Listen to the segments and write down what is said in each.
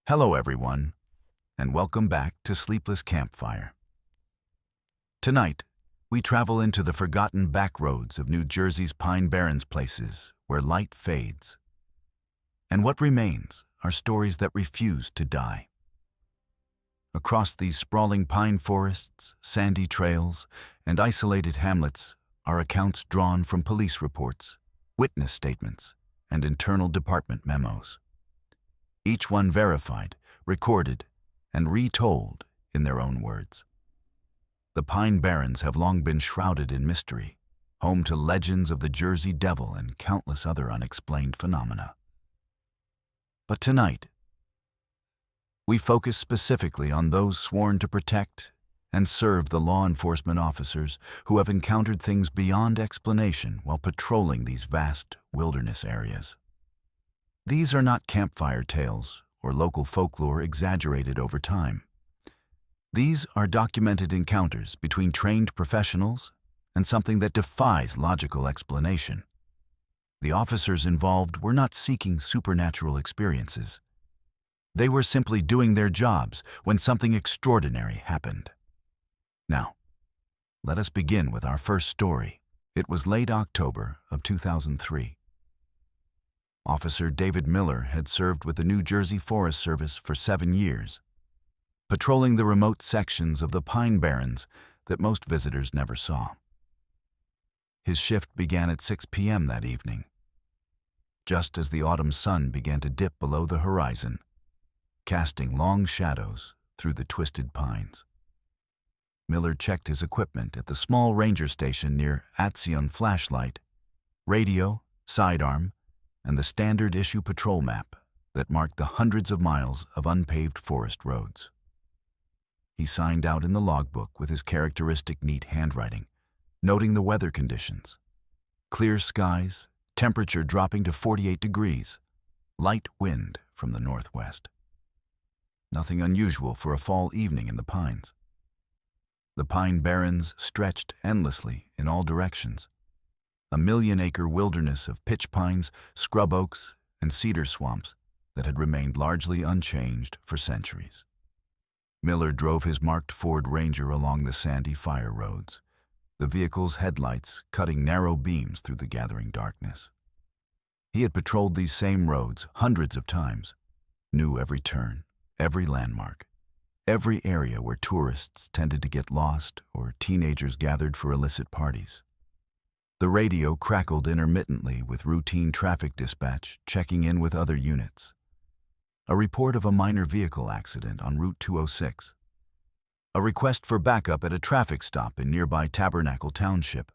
Hello everyone, and welcome back to Sleepless Campfire. Tonight, we travel into the forgotten back roads of New Jersey's Pine Barrens places where light fades. And what remains are stories that refuse to die. Across these sprawling pine forests, sandy trails, and isolated hamlets are accounts drawn from police reports, witness statements, and internal department memos. Each one verified, recorded, and retold in their own words. The Pine Barrens have long been shrouded in mystery, home to legends of the Jersey Devil and countless other unexplained phenomena. But tonight, we focus specifically on those sworn to protect and serve the law enforcement officers who have encountered things beyond explanation while patrolling these vast wilderness areas. These are not campfire tales or local folklore exaggerated over time. These are documented encounters between trained professionals and something that defies logical explanation. The officers involved were not seeking supernatural experiences. They were simply doing their jobs when something extraordinary happened. Now, let us begin with our first story. It was late October of 2003. Officer David Miller had served with the New Jersey Forest Service for 7 years, patrolling the remote sections of the Pine Barrens that most visitors never saw. His shift began at 6 p.m. that evening, just as the autumn sun began to dip below the horizon, casting long shadows through the twisted pines. Miller checked his equipment at the small ranger station near Atsion flashlight, radio, sidearm, and the standard issue patrol map that marked the hundreds of miles of unpaved forest roads. He signed out in the logbook with his characteristic neat handwriting, noting the weather conditions. Clear skies, temperature dropping to 48 degrees, light wind from the northwest. Nothing unusual for a fall evening in the pines. The Pine Barrens stretched endlessly in all directions, a million-acre wilderness of pitch pines, scrub oaks, and cedar swamps that had remained largely unchanged for centuries. Miller drove his marked Ford Ranger along the sandy fire roads, the vehicle's headlights cutting narrow beams through the gathering darkness. He had patrolled these same roads hundreds of times, knew every turn, every landmark, every area where tourists tended to get lost or teenagers gathered for illicit parties. The radio crackled intermittently with routine traffic dispatch checking in with other units. A report of a minor vehicle accident on Route 206. A request for backup at a traffic stop in nearby Tabernacle Township.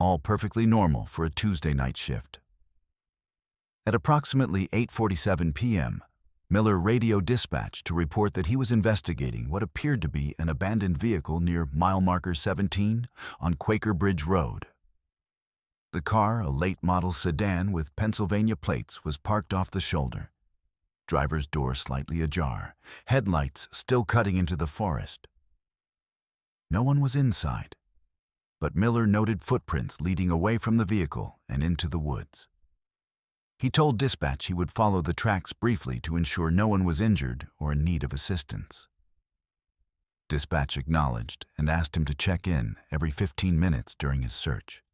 All perfectly normal for a Tuesday night shift. At approximately 8:47 p.m., Miller radio dispatched to report that he was investigating what appeared to be an abandoned vehicle near mile marker 17 on Quaker Bridge Road. The car, a late model sedan with Pennsylvania plates, was parked off the shoulder, driver's door slightly ajar, headlights still cutting into the forest. No one was inside, but Miller noted footprints leading away from the vehicle and into the woods. He told dispatch he would follow the tracks briefly to ensure no one was injured or in need of assistance. Dispatch acknowledged and asked him to check in every 15 minutes during his search.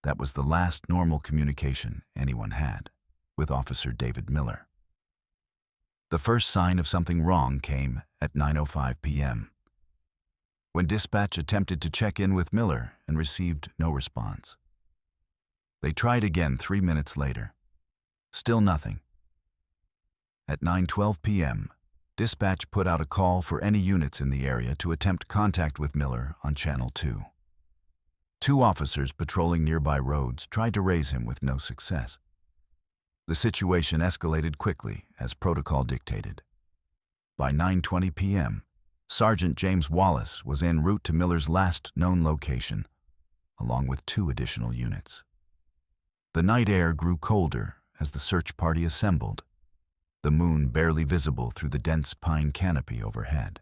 That was the last normal communication anyone had with Officer David Miller. The first sign of something wrong came at 9:05 p.m., when dispatch attempted to check in with Miller and received no response. They tried again 3 minutes later. Still nothing. At 9:12 p.m., dispatch put out a call for any units in the area to attempt contact with Miller on Channel 2. 2 officers patrolling nearby roads tried to raise him with no success. The situation escalated quickly as protocol dictated. By 9:20 p.m., Sergeant James Wallace was en route to Miller's last known location, along with 2 additional units. The night air grew colder as the search party assembled, the moon barely visible through the dense pine canopy overhead.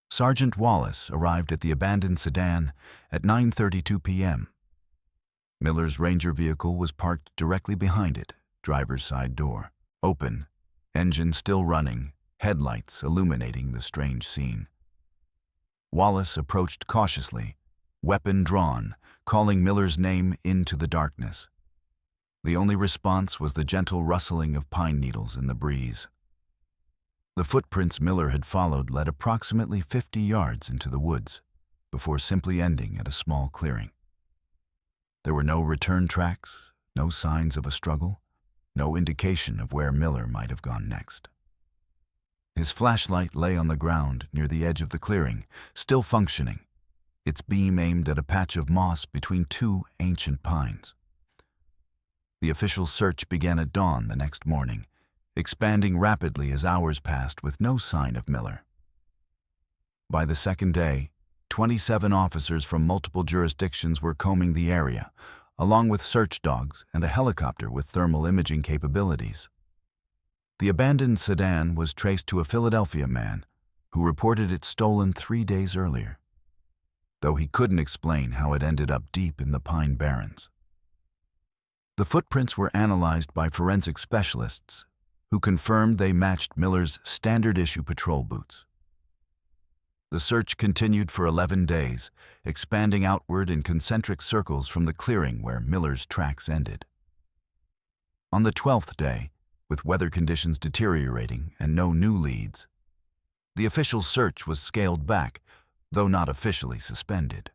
Sergeant Wallace arrived at the abandoned sedan at 9:32 p.m. Miller's Ranger vehicle was parked directly behind it, driver's side door, open engine still running, headlights illuminating the strange scene. Wallace approached cautiously, weapon drawn, calling Miller's name into the darkness. The only response was the gentle rustling of pine needles in the breeze. The footprints Miller had followed led approximately 50 yards into the woods, before simply ending at a small clearing. There were no return tracks, no signs of a struggle, no indication of where Miller might have gone next. His flashlight lay on the ground near the edge of the clearing, still functioning, its beam aimed at a patch of moss between two ancient pines. The official search began at dawn the next morning, expanding rapidly as hours passed with no sign of Miller. By the second day, 27 officers from multiple jurisdictions were combing the area, along with search dogs and a helicopter with thermal imaging capabilities. The abandoned sedan was traced to a Philadelphia man who reported it stolen 3 days earlier, though he couldn't explain how it ended up deep in the Pine Barrens. The footprints were analyzed by forensic specialists who confirmed they matched Miller's standard-issue patrol boots. The search continued for 11 days, expanding outward in concentric circles from the clearing where Miller's tracks ended. On the 12th day, with weather conditions deteriorating and no new leads, the official search was scaled back, though not officially suspended.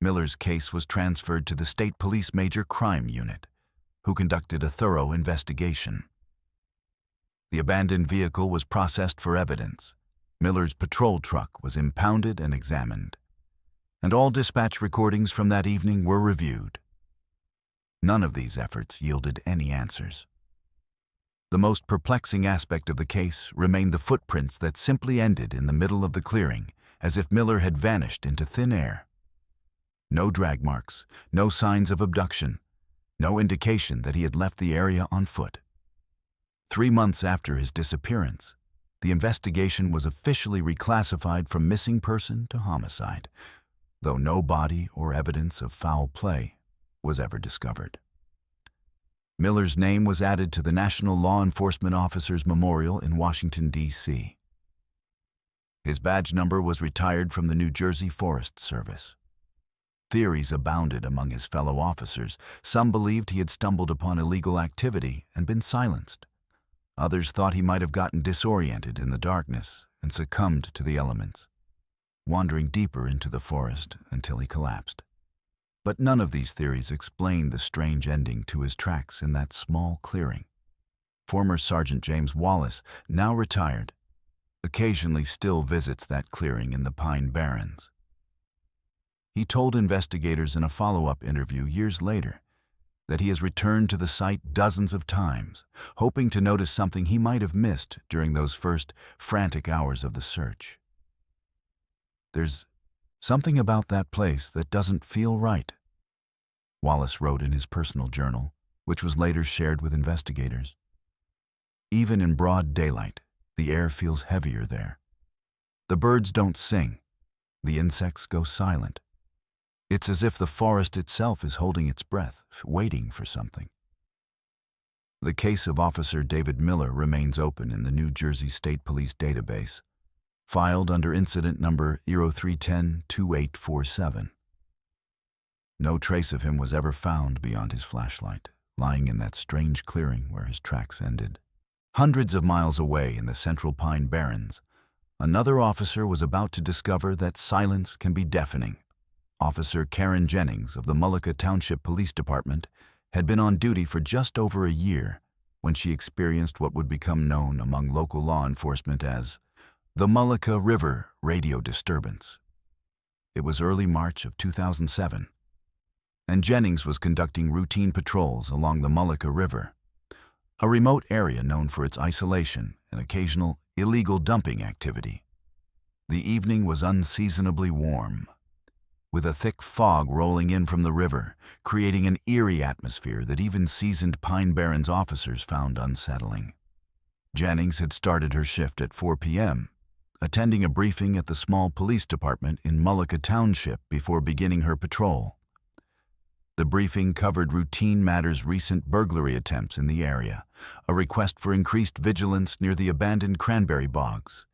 Miller's case was transferred to the State Police Major Crime Unit, who conducted a thorough investigation. The abandoned vehicle was processed for evidence. Miller's patrol truck was impounded and examined, and all dispatch recordings from that evening were reviewed. None of these efforts yielded any answers. The most perplexing aspect of the case remained the footprints that simply ended in the middle of the clearing, as if Miller had vanished into thin air. No drag marks, no signs of abduction, no indication that he had left the area on foot. 3 months after his disappearance, the investigation was officially reclassified from missing person to homicide, though no body or evidence of foul play was ever discovered. Miller's name was added to the National Law Enforcement Officers Memorial in Washington, D.C. His badge number was retired from the New Jersey Forest Service. Theories abounded among his fellow officers. Some believed he had stumbled upon illegal activity and been silenced. Others thought he might have gotten disoriented in the darkness and succumbed to the elements, wandering deeper into the forest until he collapsed. But none of these theories explained the strange ending to his tracks in that small clearing. Former Sergeant James Wallace, now retired, occasionally still visits that clearing in the Pine Barrens. He told investigators in a follow-up interview years later that he has returned to the site dozens of times, hoping to notice something he might have missed during those first frantic hours of the search. "There's something about that place that doesn't feel right," Wallace wrote in his personal journal, which was later shared with investigators. "Even in broad daylight, the air feels heavier there. The birds don't sing. The insects go silent. It's as if the forest itself is holding its breath, waiting for something." The case of Officer David Miller remains open in the New Jersey State Police database, filed under incident number 0310-2847. No trace of him was ever found beyond his flashlight, lying in that strange clearing where his tracks ended. Hundreds of miles away in the central Pine Barrens, another officer was about to discover that silence can be deafening. Officer Karen Jennings of the Mullica Township Police Department had been on duty for just over a year when she experienced what would become known among local law enforcement as the Mullica River radio disturbance. It was early March of 2007, and Jennings was conducting routine patrols along the Mullica River, a remote area known for its isolation and occasional illegal dumping activity. The evening was unseasonably warm, with a thick fog rolling in from the river, creating an eerie atmosphere that even seasoned Pine Barrens officers found unsettling. Jennings had started her shift at 4 p.m., attending a briefing at the small police department in Mullica Township before beginning her patrol. The briefing covered routine matters: recent burglary attempts in the area, a request for increased vigilance near the abandoned cranberry bogs,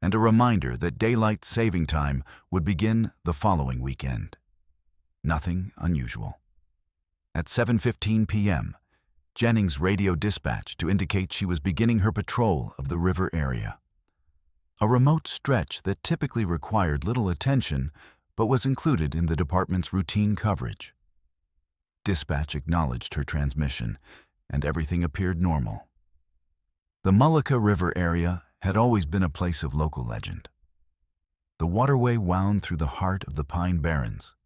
and a reminder that daylight saving time would begin the following weekend. Nothing unusual. At 7:15 p.m., Jennings radio dispatched to indicate she was beginning her patrol of the river area, a remote stretch that typically required little attention but was included in the department's routine coverage. Dispatch acknowledged her transmission, and everything appeared normal. The Mullica River area had always been a place of local legend. The waterway wound through the heart of the Pine Barrens,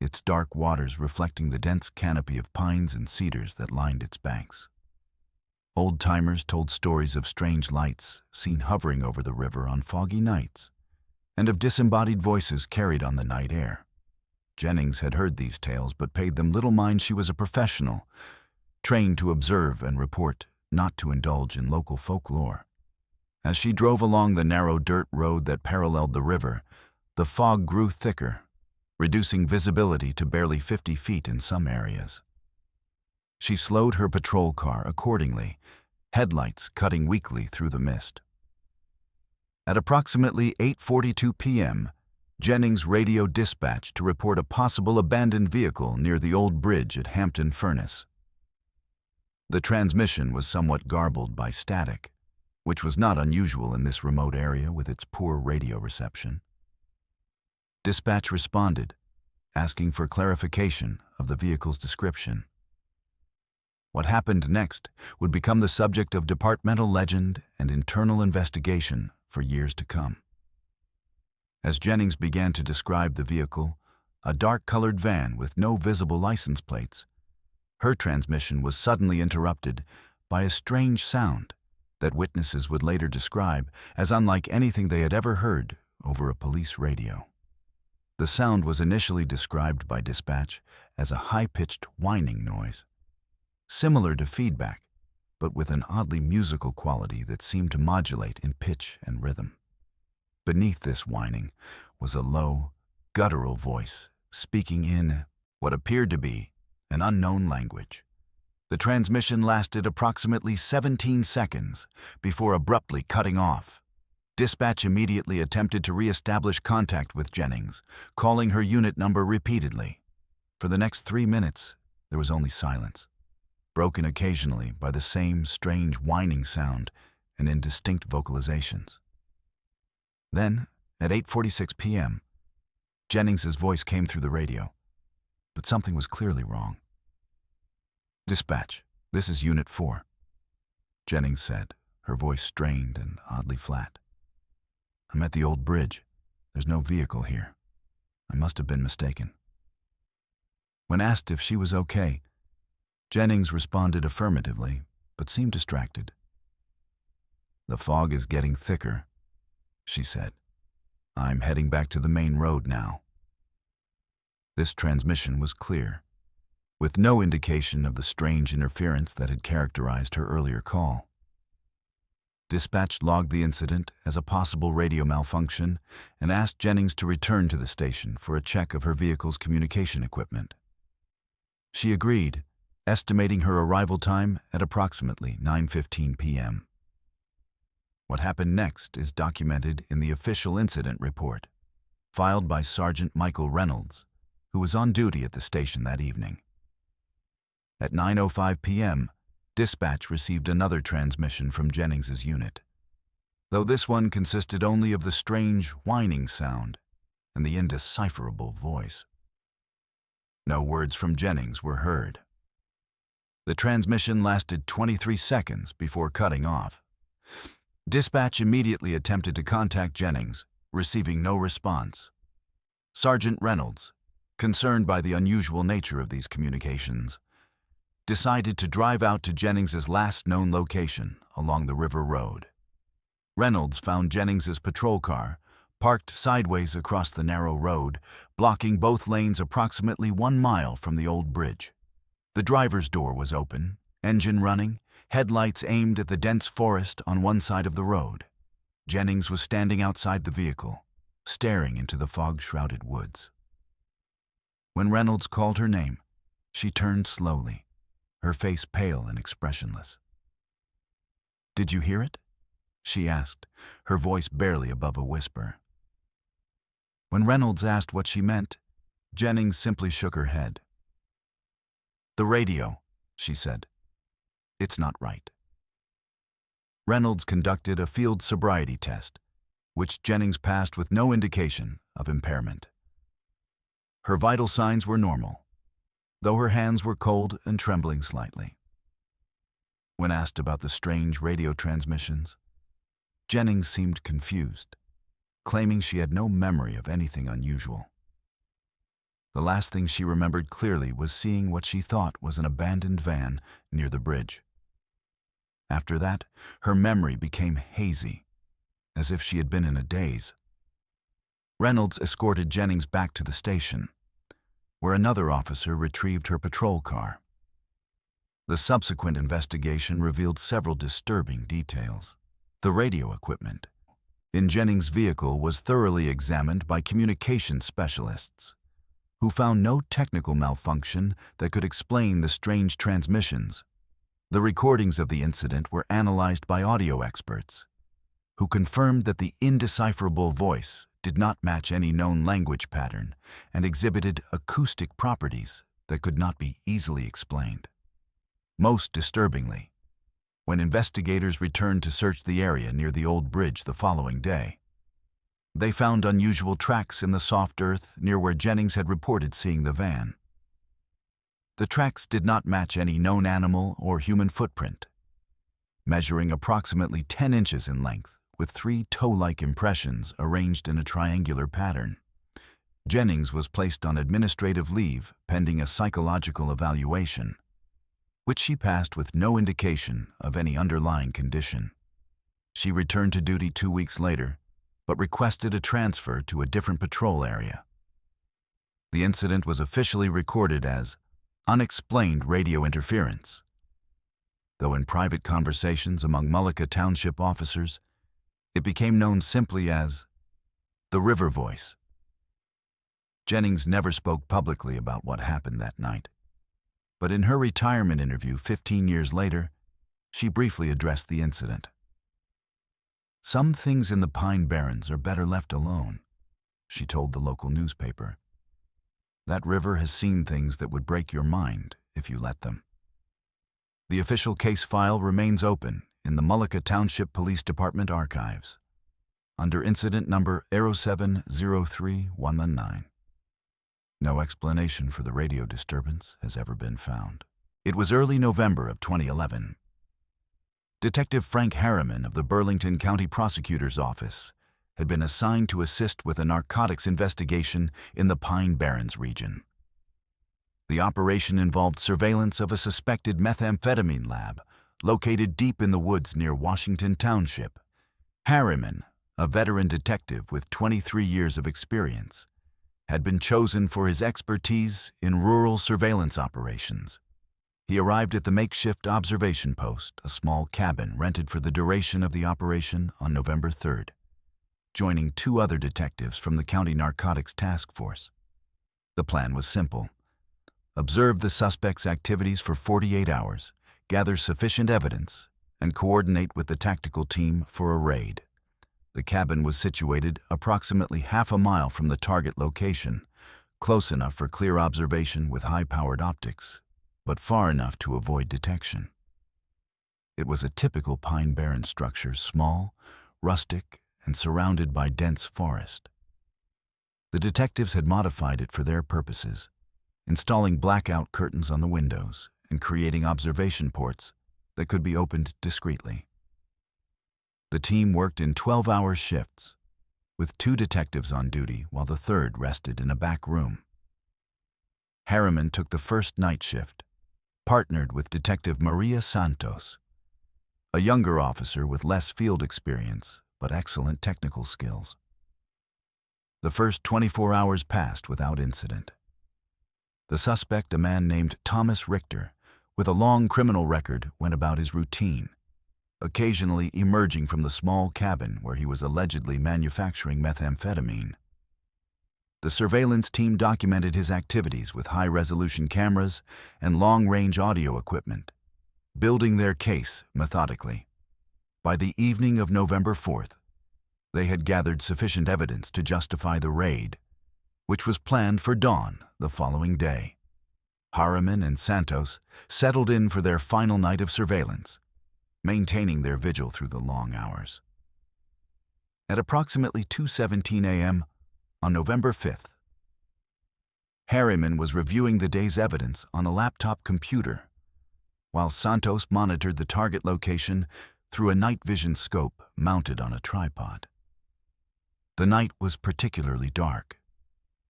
its dark waters reflecting the dense canopy of pines and cedars that lined its banks. Old-timers told stories of strange lights seen hovering over the river on foggy nights, and of disembodied voices carried on the night air. Jennings had heard these tales but paid them little mind. She was a professional, trained to observe and report, not to indulge in local folklore. As she drove along the narrow dirt road that paralleled the river, the fog grew thicker, reducing visibility to barely 50 feet in some areas. She slowed her patrol car accordingly, headlights cutting weakly through the mist. At approximately 8:42 p.m., Jennings radio dispatched to report a possible abandoned vehicle near the old bridge at Hampton Furnace. The transmission was somewhat garbled by static, which was not unusual in this remote area with its poor radio reception. Dispatch responded, asking for clarification of the vehicle's description. What happened next would become the subject of departmental legend and internal investigation for years to come. As Jennings began to describe the vehicle, a dark-colored van with no visible license plates, her transmission was suddenly interrupted by a strange sound that witnesses would later describe as unlike anything they had ever heard over a police radio. The sound was initially described by dispatch as a high-pitched whining noise, similar to feedback, but with an oddly musical quality that seemed to modulate in pitch and rhythm. Beneath this whining was a low, guttural voice speaking in what appeared to be an unknown language. The transmission lasted approximately 17 seconds before abruptly cutting off. Dispatch immediately attempted to re-establish contact with Jennings, calling her unit number repeatedly. For the next 3 minutes, there was only silence, broken occasionally by the same strange whining sound and indistinct vocalizations. Then, at 8:46 p.m., Jennings's voice came through the radio, but something was clearly wrong. "Dispatch, this is Unit 4, Jennings said, her voice strained and oddly flat. "I'm at the old bridge. There's no vehicle here. I must have been mistaken." When asked if she was okay, Jennings responded affirmatively, but seemed distracted. "The fog is getting thicker," she said. "I'm heading back to the main road now." This transmission was clear, with no indication of the strange interference that had characterized her earlier call. Dispatch logged the incident as a possible radio malfunction and asked Jennings to return to the station for a check of her vehicle's communication equipment. She agreed, estimating her arrival time at approximately 9:15 p.m. What happened next is documented in the official incident report, filed by Sergeant Michael Reynolds, who was on duty at the station that evening. At 9:05 p.m., dispatch received another transmission from Jennings's unit, though this one consisted only of the strange whining sound and the indecipherable voice. No words from Jennings were heard. The transmission lasted 23 seconds before cutting off. Dispatch immediately attempted to contact Jennings, receiving no response. Sergeant Reynolds, concerned by the unusual nature of these communications, decided to drive out to Jennings's last known location along the river road. Reynolds found Jennings's patrol car, parked sideways across the narrow road, blocking both lanes approximately 1 mile from the old bridge. The driver's door was open, engine running, headlights aimed at the dense forest on one side of the road. Jennings was standing outside the vehicle, staring into the fog-shrouded woods. When Reynolds called her name, She turned slowly, her face pale and expressionless. "Did you hear it?" she asked, her voice barely above a whisper. When Reynolds asked what she meant, Jennings simply shook her head. "The radio," she said. "It's not right." Reynolds conducted a field sobriety test, which Jennings passed with no indication of impairment. Her vital signs were normal, though her hands were cold and trembling slightly. When asked about the strange radio transmissions, Jennings seemed confused, claiming she had no memory of anything unusual. The last thing she remembered clearly was seeing what she thought was an abandoned van near the bridge. After that, her memory became hazy, as if she had been in a daze. Reynolds escorted Jennings back to the station, where another officer retrieved her patrol car. The subsequent investigation revealed several disturbing details. The radio equipment in Jennings' vehicle was thoroughly examined by communications specialists, who found no technical malfunction that could explain the strange transmissions. The recordings of the incident were analyzed by audio experts, who confirmed that the indecipherable voice did not match any known language pattern and exhibited acoustic properties that could not be easily explained. Most disturbingly, when investigators returned to search the area near the old bridge the following day, they found unusual tracks in the soft earth near where Jennings had reported seeing the van. The tracks did not match any known animal or human footprint. Measuring approximately 10 inches in length, with 3 toe-like impressions arranged in a triangular pattern, Jennings was placed on administrative leave pending a psychological evaluation, which she passed with no indication of any underlying condition. She returned to duty 2 weeks later, but requested a transfer to a different patrol area. The incident was officially recorded as unexplained radio interference, though in private conversations among Mullica Township officers, it became known simply as the River Voice. Jennings never spoke publicly about what happened that night, but in her retirement interview 15 years later, she briefly addressed the incident. "Some things in the Pine Barrens are better left alone," she told the local newspaper. "That river has seen things that would break your mind if you let them." The official case file remains open in the Mullica Township Police Department archives, under incident number 0703119. No explanation for the radio disturbance has ever been found. It was early November of 2011. Detective Frank Harriman of the Burlington County Prosecutor's Office had been assigned to assist with a narcotics investigation in the Pine Barrens region. The operation involved surveillance of a suspected methamphetamine lab located deep in the woods near Washington Township. Harriman, a veteran detective with 23 years of experience, had been chosen for his expertise in rural surveillance operations. He arrived at the makeshift observation post, a small cabin rented for the duration of the operation, on November 3rd, joining 2 other detectives from the County Narcotics Task Force. The plan was simple: observe the suspect's activities for 48 hours, gather sufficient evidence, and coordinate with the tactical team for a raid. The cabin was situated approximately half a mile from the target location, close enough for clear observation with high-powered optics, but far enough to avoid detection. It was a typical Pine Barren structure, small, rustic, and surrounded by dense forest. The detectives had modified it for their purposes, installing blackout curtains on the windows and creating observation ports that could be opened discreetly. The team worked in 12-hour shifts, with 2 detectives on duty while the 3rd rested in a back room. Harriman took the first night shift, partnered with Detective Maria Santos, a younger officer with less field experience but excellent technical skills. The first 24 hours passed without incident. The suspect, a man named Thomas Richter, with a long criminal record, went about his routine, occasionally emerging from the small cabin where he was allegedly manufacturing methamphetamine. the surveillance team documented his activities with high-resolution cameras and long-range audio equipment, building their case methodically. By the evening of November 4th, they had gathered sufficient evidence to justify the raid, which was planned for dawn the following day. Harriman and Santos settled in for their final night of surveillance, maintaining their vigil through the long hours. At approximately 2:17 a.m. on November 5th, Harriman was reviewing the day's evidence on a laptop computer, while Santos monitored the target location through a night vision scope mounted on a tripod. The night was particularly dark,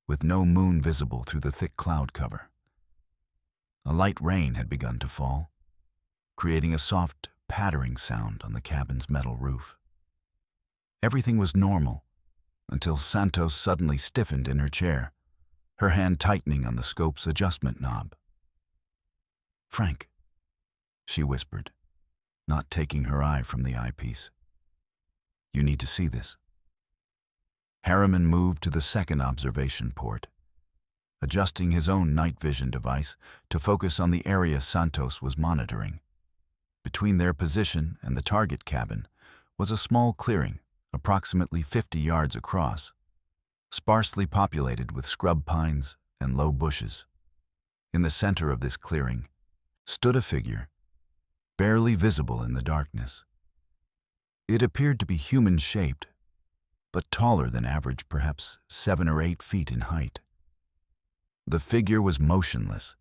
with no moon visible through the thick cloud cover. A light rain had begun to fall, creating a soft, pattering sound on the cabin's metal roof. Everything was normal until Santos suddenly stiffened in her chair, her hand tightening on the scope's adjustment knob. "Frank," she whispered, not taking her eye from the eyepiece. "You need to see this." Harriman moved to the second observation port, adjusting his own night vision device to focus on the area Santos was monitoring. Between their position and the target cabin was a small clearing, approximately 50 yards across, sparsely populated with scrub pines and low bushes. In the center of this clearing stood a figure, barely visible in the darkness. It appeared to be human-shaped, but taller than average, perhaps 7 or 8 feet in height. The figure was motionless,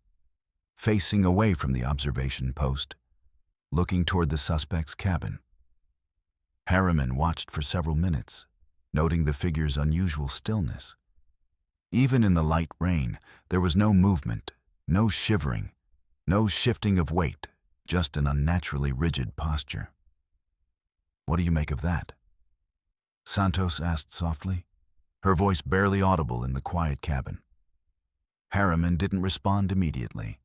facing away from the observation post, looking toward the suspect's cabin. Harriman watched for several minutes, noting the figure's unusual stillness. Even in the light rain, there was no movement, no shivering, no shifting of weight, just an unnaturally rigid posture. "What do you make of that?" Santos asked softly, her voice barely audible in the quiet cabin. Harriman didn't respond immediately,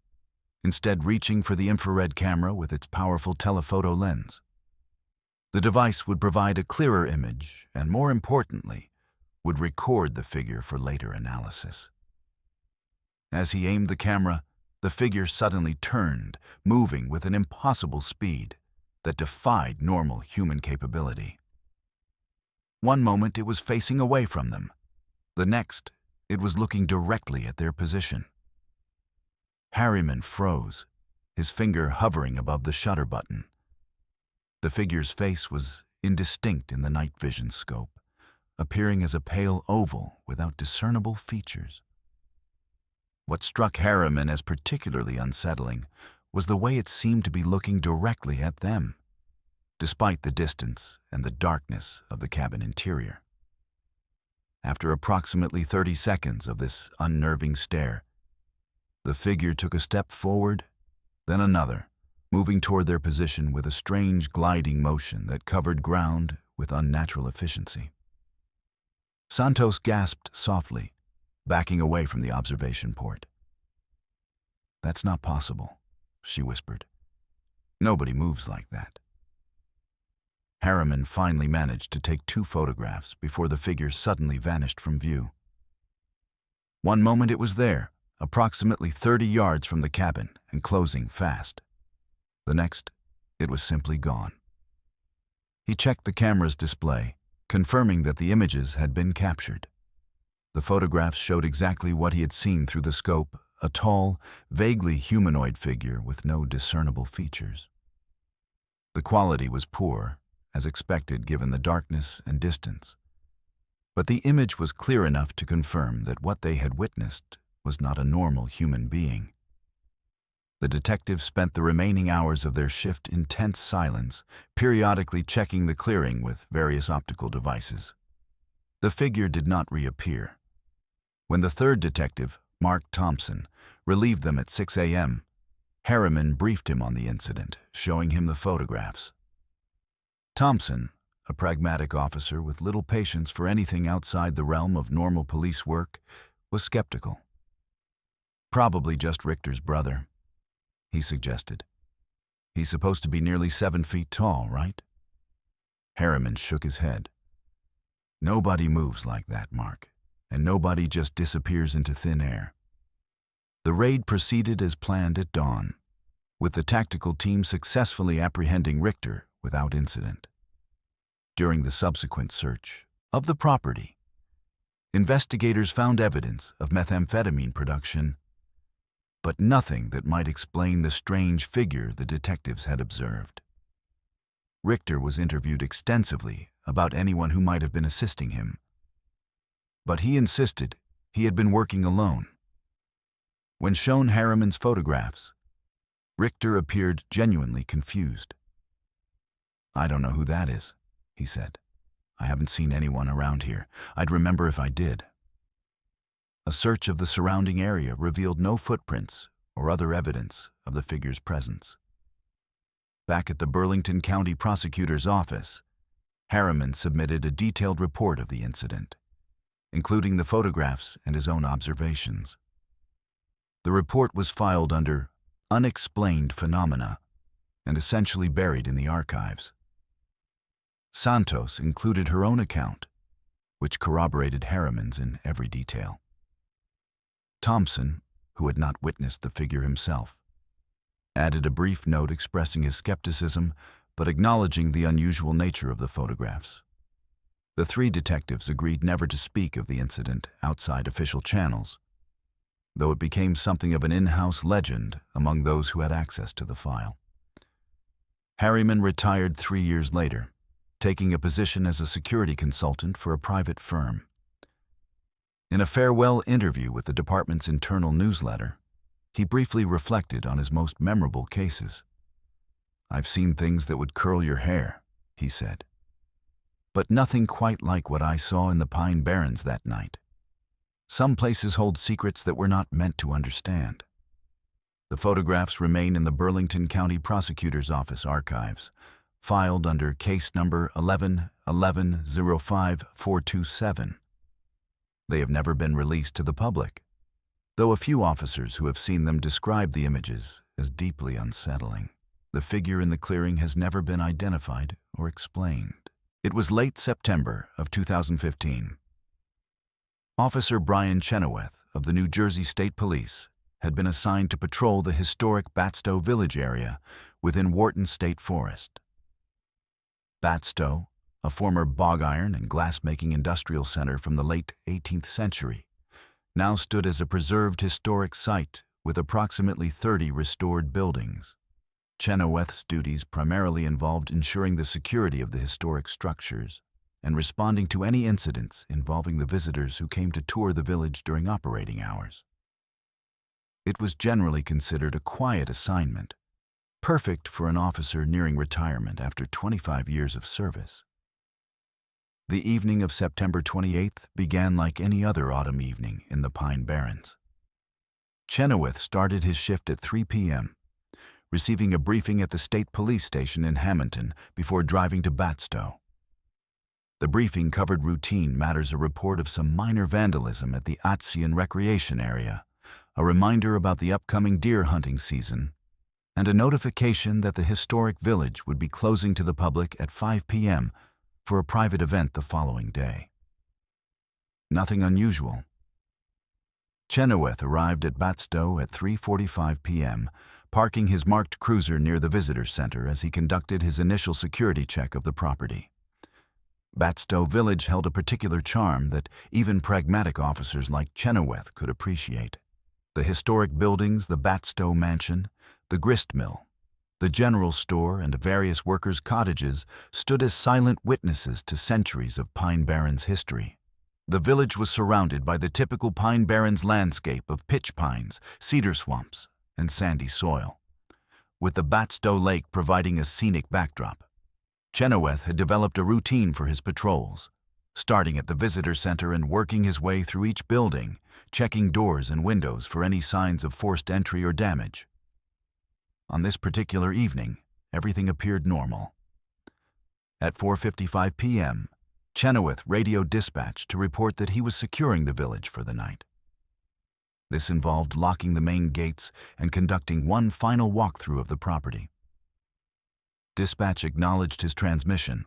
instead reaching for the infrared camera with its powerful telephoto lens. The device would provide a clearer image and, more importantly, would record the figure for later analysis. As he aimed the camera, the figure suddenly turned, moving with an impossible speed that defied normal human capability. One moment it was facing away from them. The next, it was looking directly at their position. Harriman froze, his finger hovering above the shutter button. The figure's face was indistinct in the night vision scope, appearing as a pale oval without discernible features. What struck Harriman as particularly unsettling was the way it seemed to be looking directly at them, despite the distance and the darkness of the cabin interior. After approximately 30 seconds of this unnerving stare, the figure took a step forward, then another, moving toward their position with a strange gliding motion that covered ground with unnatural efficiency. Santos gasped softly, backing away from the observation port. "That's not possible," she whispered. "Nobody moves like that." Harriman finally managed to take 2 photographs before the figure suddenly vanished from view. One moment it was there, approximately 30 yards from the cabin and closing fast. The next, it was simply gone. He checked the camera's display, confirming that the images had been captured. The photographs showed exactly what he had seen through the scope, a tall, vaguely humanoid figure with no discernible features. The quality was poor, as expected given the darkness and distance, but the image was clear enough to confirm that what they had witnessed was not a normal human being. The detectives spent the remaining hours of their shift in tense silence, periodically checking the clearing with various optical devices. The figure did not reappear. When the third detective, Mark Thompson, relieved them at 6 a.m., Harriman briefed him on the incident, showing him the photographs. Thompson, a pragmatic officer with little patience for anything outside the realm of normal police work, was skeptical. "Probably just Richter's brother," he suggested. "He's supposed to be nearly 7 feet tall, right?" Harriman shook his head. "Nobody moves like that, Mark. and nobody just disappears into thin air. The raid proceeded as planned at dawn, with the tactical team successfully apprehending Richter without incident. During the subsequent search of the property, investigators found evidence of methamphetamine production, but nothing that might explain the strange figure the detectives had observed. Richter was interviewed extensively about anyone who might have been assisting him, but he insisted he had been working alone. When shown Harriman's photographs, Richter appeared genuinely confused. "I don't know who that is," he said. "I haven't seen anyone around here. I'd remember if I did." A search of the surrounding area revealed no footprints or other evidence of the figure's presence. Back at the Burlington County Prosecutor's office, Harriman submitted a detailed report of the incident, including the photographs and his own observations. The report was filed under Unexplained Phenomena and essentially buried in the archives. Santos included her own account, which corroborated Harriman's in every detail. Thompson, who had not witnessed the figure himself, added a brief note expressing his skepticism but acknowledging the unusual nature of the photographs. The three detectives agreed never to speak of the incident outside official channels, though it became something of an in-house legend among those who had access to the file. Harriman retired 3 years later, taking a position as a security consultant for a private firm. In a farewell interview with the department's internal newsletter, he briefly reflected on his most memorable cases. "I've seen things that would curl your hair," he said, "but nothing quite like what I saw in the Pine Barrens that night. Some places hold secrets that we're not meant to understand." The photographs remain in the Burlington County Prosecutor's Office archives, filed under case number 11-11-05427. They have never been released to the public, though a few officers who have seen them describe the images as deeply unsettling. The figure in the clearing has never been identified or explained. It was late September of 2015. Officer Brian Chenoweth of the New Jersey State Police had been assigned to patrol the historic Batstow Village area within Wharton State Forest. Batstow, a former bog iron and glass-making industrial center from the late 18th century, now stood as a preserved historic site with approximately 30 restored buildings. Chenoweth's duties primarily involved ensuring the security of the historic structures and responding to any incidents involving the visitors who came to tour the village during operating hours. It was generally considered a quiet assignment, perfect for an officer nearing retirement after 25 years of service. The evening of September 28th began like any other autumn evening in the Pine Barrens. Chenoweth started his shift at 3 p.m., receiving a briefing at the state police station in Hamilton before driving to Batstow. The briefing covered routine matters: a report of some minor vandalism at the Atzian recreation area, a reminder about the upcoming deer hunting season, and a notification that the historic village would be closing to the public at 5 p.m. for a private event the following day. Nothing unusual. Chenoweth arrived at Batstow at 3:45 p.m., parking his marked cruiser near the visitor center as he conducted his initial security check of the property. Batstow Village held a particular charm that even pragmatic officers like Chenoweth could appreciate. The historic buildings, the Batstow Mansion, the grist mill, the general store, and various workers' cottages stood as silent witnesses to centuries of Pine Barrens history. The village was surrounded by the typical Pine Barrens landscape of pitch pines, cedar swamps, and sandy soil, with the Batstow Lake providing a scenic backdrop. Chenoweth had developed a routine for his patrols, starting at the visitor center and working his way through each building, checking doors and windows for any signs of forced entry or damage. On this particular evening, everything appeared normal. At 4:55 p.m., Chenoweth radioed dispatch to report that he was securing the village for the night. This involved locking the main gates and conducting one final walkthrough of the property. Dispatch acknowledged his transmission,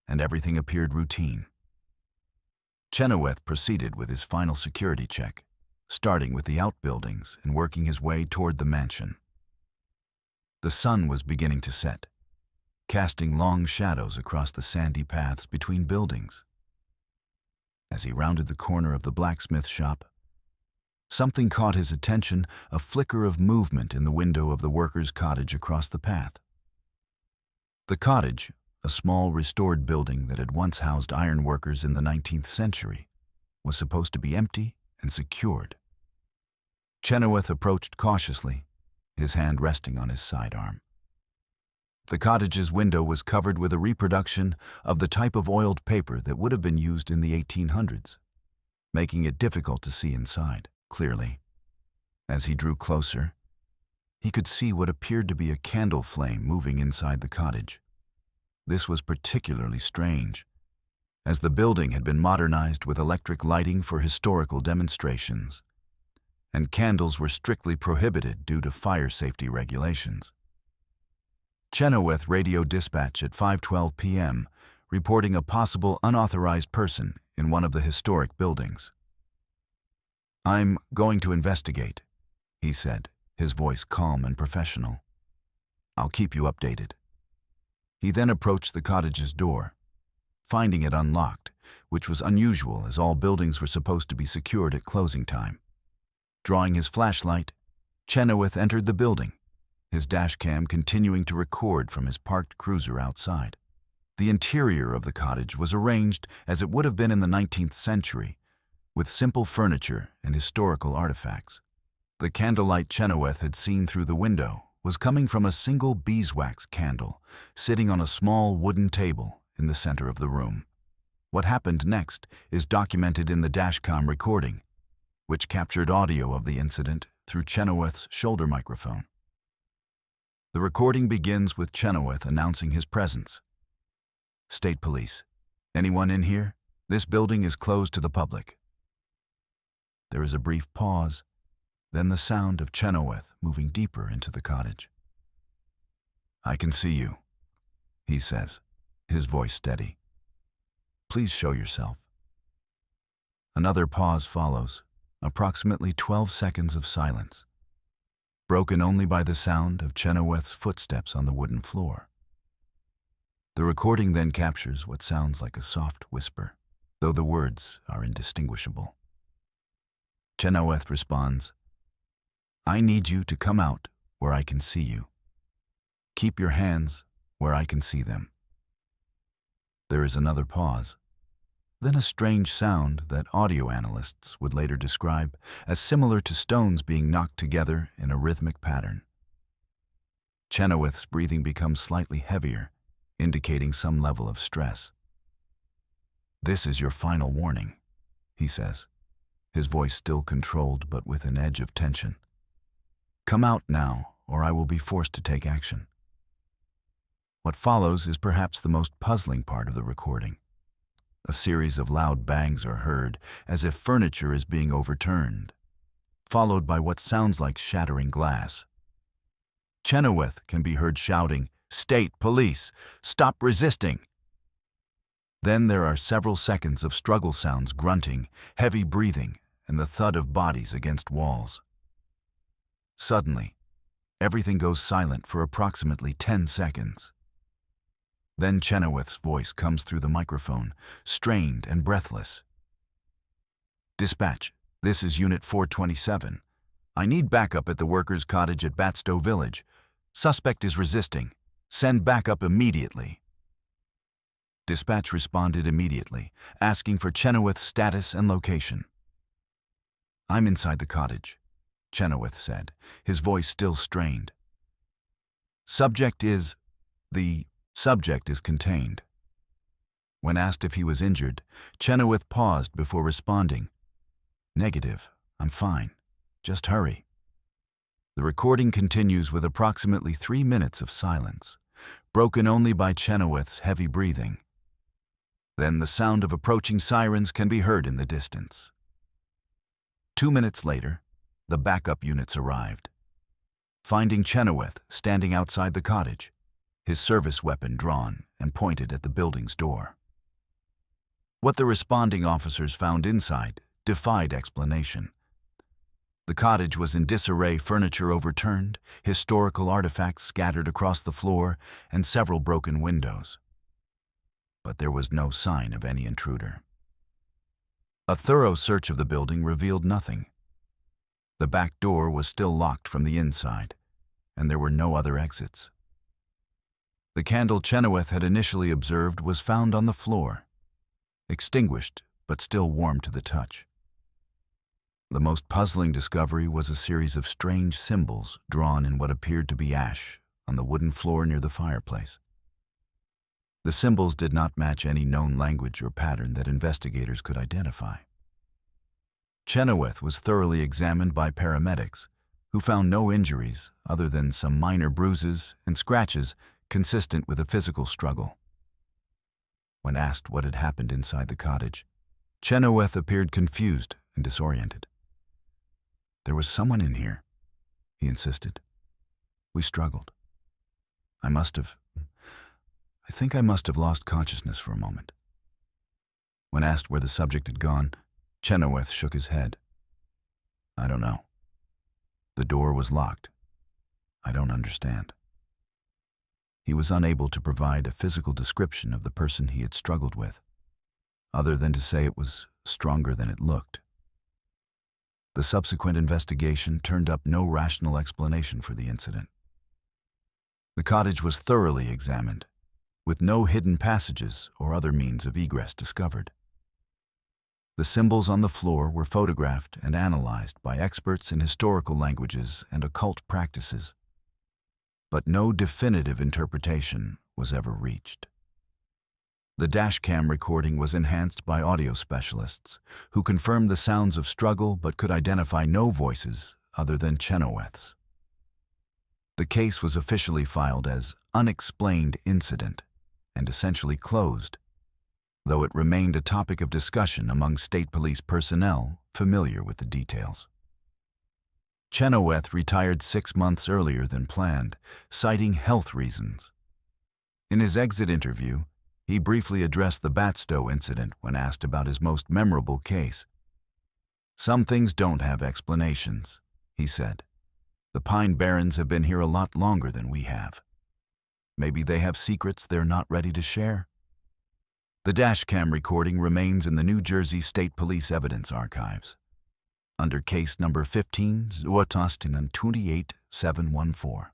and everything appeared routine. Chenoweth proceeded with his final security check, starting with the outbuildings and working his way toward the mansion. The sun was beginning to set, casting long shadows across the sandy paths between buildings. As he rounded the corner of the blacksmith shop, something caught his attention, a flicker of movement in the window of the workers' cottage across the path. The cottage, a small restored building that had once housed iron workers in the 19th century, was supposed to be empty and secured. Chenoweth approached cautiously, his hand resting on his sidearm. The cottage's window was covered with a reproduction of the type of oiled paper that would have been used in the 1800s, making it difficult to see inside clearly. As he drew closer, he could see what appeared to be a candle flame moving inside the cottage. This was particularly strange, as the building had been modernized with electric lighting for historical demonstrations, and candles were strictly prohibited due to fire safety regulations. Chenoweth radioed dispatch at 5:12 p.m., reporting a possible unauthorized person in one of the historic buildings. "I'm going to investigate," he said, his voice calm and professional. "I'll keep you updated." He then approached the cottage's door, finding it unlocked, which was unusual as all buildings were supposed to be secured at closing time. Drawing his flashlight, Chenoweth entered the building, his dashcam continuing to record from his parked cruiser outside. The interior of the cottage was arranged as it would have been in the 19th century, with simple furniture and historical artifacts. The candlelight Chenoweth had seen through the window was coming from a single beeswax candle sitting on a small wooden table in the center of the room. What happened next is documented in the dashcam recording, which captured audio of the incident through Chenoweth's shoulder microphone. The recording begins with Chenoweth announcing his presence. "State Police. Anyone in here? This building is closed to the public." There is a brief pause, then the sound of Chenoweth moving deeper into the cottage. "I can see you," he says, his voice steady. "Please show yourself." Another pause follows, approximately 12 seconds of silence, broken only by the sound of Chenoweth's footsteps on the wooden floor. The recording then captures what sounds like a soft whisper, though the words are indistinguishable. Chenoweth responds, "I need you to come out where I can see you. Keep your hands where I can see them." There is another pause, then a strange sound that audio analysts would later describe as similar to stones being knocked together in a rhythmic pattern. Chenoweth's breathing becomes slightly heavier, indicating some level of stress. "This is your final warning," he says, his voice still controlled but with an edge of tension. "Come out now, or I will be forced to take action." What follows is perhaps the most puzzling part of the recording. A series of loud bangs are heard, as if furniture is being overturned, followed by what sounds like shattering glass. Chenoweth can be heard shouting, "State Police, stop resisting!" Then there are several seconds of struggle sounds, grunting, heavy breathing, and the thud of bodies against walls. Suddenly, everything goes silent for approximately 10 seconds. Then Chenoweth's voice comes through the microphone, strained and breathless. "Dispatch, this is Unit 427. I need backup at the workers' cottage at Batstow Village. Suspect is resisting. Send backup immediately." Dispatch responded immediately, asking for Chenoweth's status and location. "I'm inside the cottage," Chenoweth said, his voice still strained. The subject is contained." When asked if he was injured, Chenoweth paused before responding, "Negative, I'm fine. Just hurry." The recording continues with approximately 3 minutes of silence, broken only by Chenoweth's heavy breathing. Then the sound of approaching sirens can be heard in the distance. 2 minutes later, the backup units arrived, finding Chenoweth standing outside the cottage, his service weapon drawn and pointed at the building's door. What the responding officers found inside defied explanation. The cottage was in disarray, furniture overturned, historical artifacts scattered across the floor, and several broken windows. But there was no sign of any intruder. A thorough search of the building revealed nothing. The back door was still locked from the inside, and there were no other exits. The candle Chenoweth had initially observed was found on the floor, extinguished but still warm to the touch. The most puzzling discovery was a series of strange symbols drawn in what appeared to be ash on the wooden floor near the fireplace. The symbols did not match any known language or pattern that investigators could identify. Chenoweth was thoroughly examined by paramedics, who found no injuries other than some minor bruises and scratches consistent with a physical struggle. When asked what had happened inside the cottage, Chenoweth appeared confused and disoriented. "There was someone in here," he insisted. "We struggled. I think I must have lost consciousness for a moment." When asked where the subject had gone, Chenoweth shook his head. "I don't know. The door was locked. I don't understand." He was unable to provide a physical description of the person he had struggled with, other than to say it was stronger than it looked. The subsequent investigation turned up no rational explanation for the incident. The cottage was thoroughly examined, with no hidden passages or other means of egress discovered. The symbols on the floor were photographed and analyzed by experts in historical languages and occult practices, but no definitive interpretation was ever reached. The dashcam recording was enhanced by audio specialists, who confirmed the sounds of struggle but could identify no voices other than Chenoweth's. The case was officially filed as unexplained incident and essentially closed, though it remained a topic of discussion among state police personnel familiar with the details. Chenoweth retired 6 months earlier than planned, citing health reasons. In his exit interview, he briefly addressed the Batstow incident when asked about his most memorable case. "Some things don't have explanations," he said. "The Pine Barrens have been here a lot longer than we have. Maybe they have secrets they're not ready to share." The dashcam recording remains in the New Jersey State Police Evidence Archives, under case number 15-28714.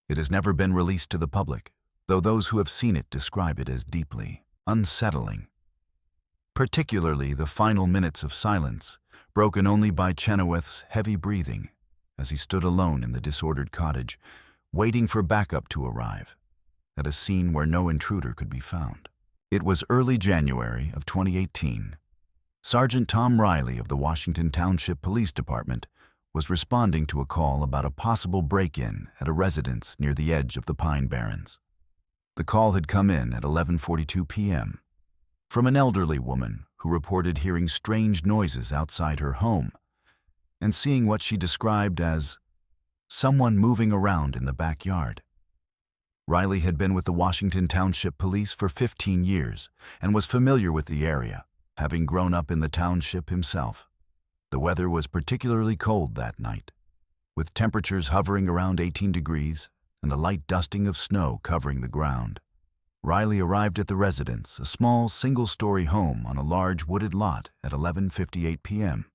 It has never been released to the public, though those who have seen it describe it as deeply unsettling. Particularly the final minutes of silence, broken only by Chenoweth's heavy breathing as he stood alone in the disordered cottage, waiting for backup to arrive, at a scene where no intruder could be found. It was early January of 2018. Sergeant Tom Riley of the Washington Township Police Department was responding to a call about a possible break-in at a residence near the edge of the Pine Barrens. The call had come in at 11:42 p.m. from an elderly woman who reported hearing strange noises outside her home and seeing what she described as someone moving around in the backyard. Riley had been with the Washington Township Police for 15 years and was familiar with the area, having grown up in the township himself. The weather was particularly cold that night, with temperatures hovering around 18 degrees and a light dusting of snow covering the ground. Riley arrived at the residence, a small single-story home on a large wooded lot, at 11:58 p.m.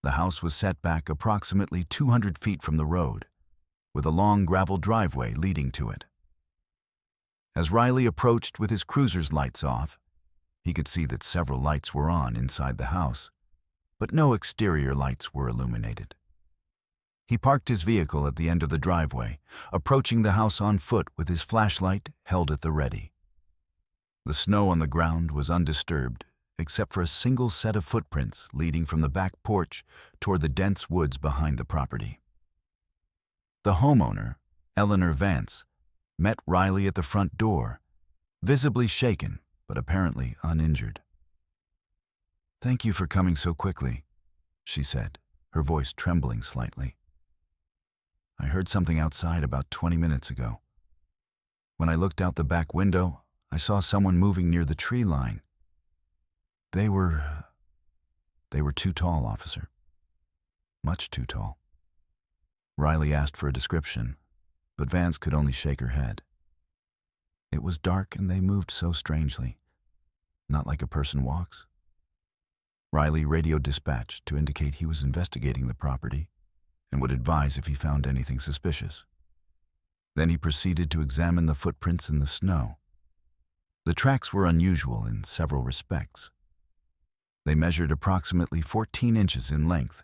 The house was set back approximately 200 feet from the road, with a long gravel driveway leading to it. As Riley approached with his cruiser's lights off, he could see that several lights were on inside the house, but no exterior lights were illuminated. He parked his vehicle at the end of the driveway, approaching the house on foot with his flashlight held at the ready. The snow on the ground was undisturbed, except for a single set of footprints leading from the back porch toward the dense woods behind the property. The homeowner, Eleanor Vance, met Riley at the front door, visibly shaken but apparently uninjured. "Thank you for coming so quickly," she said, her voice trembling slightly. "I heard something outside about 20 minutes ago. When I looked out the back window, I saw someone moving near the tree line. They were... they were too tall, officer. Much too tall. Riley asked for a description, but Vance could only shake her head. It was dark and they moved so strangely, not like a person walks. Riley radioed dispatch to indicate he was investigating the property and would advise if he found anything suspicious. Then he proceeded to examine the footprints in the snow. The tracks were unusual in several respects. They measured approximately 14 inches in length,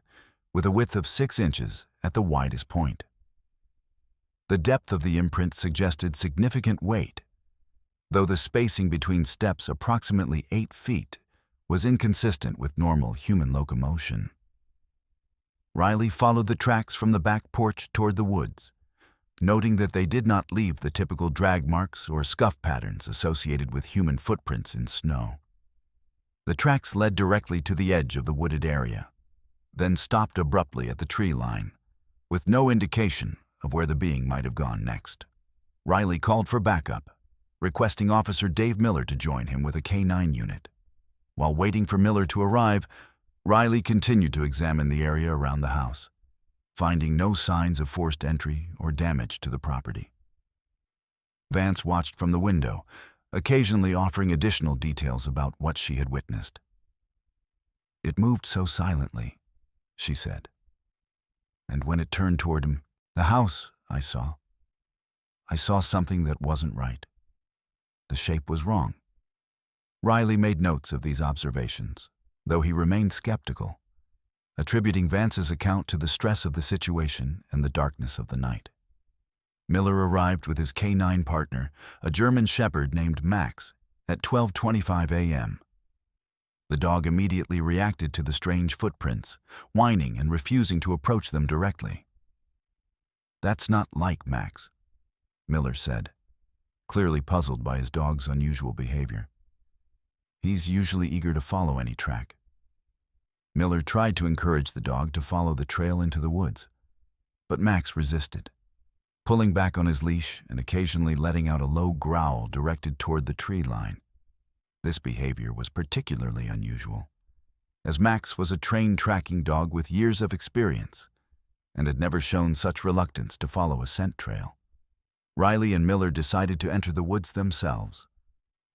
with a width of 6 inches at the widest point. The depth of the imprint suggested significant weight, though the spacing between steps, approximately 8 feet, was inconsistent with normal human locomotion. Riley followed the tracks from the back porch toward the woods, noting that they did not leave the typical drag marks or scuff patterns associated with human footprints in snow. The tracks led directly to the edge of the wooded area, then stopped abruptly at the tree line, with no indication of where the being might have gone next. Riley called for backup, requesting Officer Dave Miller to join him with a K-9 unit. While waiting for Miller to arrive, Riley continued to examine the area around the house, finding no signs of forced entry or damage to the property. Vance watched from the window, occasionally offering additional details about what she had witnessed. "It moved so silently," she said. "And when it turned toward him, the house, I saw something that wasn't right. The shape was wrong." Riley made notes of these observations, though he remained skeptical, attributing Vance's account to the stress of the situation and the darkness of the night. Miller arrived with his K-9 partner, a German shepherd named Max, at 12:25 a.m. The dog immediately reacted to the strange footprints, whining and refusing to approach them directly. "That's not like Max," Miller said, clearly puzzled by his dog's unusual behavior. "He's usually eager to follow any track." Miller tried to encourage the dog to follow the trail into the woods, but Max resisted, pulling back on his leash and occasionally letting out a low growl directed toward the tree line. This behavior was particularly unusual, as Max was a trained tracking dog with years of experience and had never shown such reluctance to follow a scent trail. Riley and Miller decided to enter the woods themselves,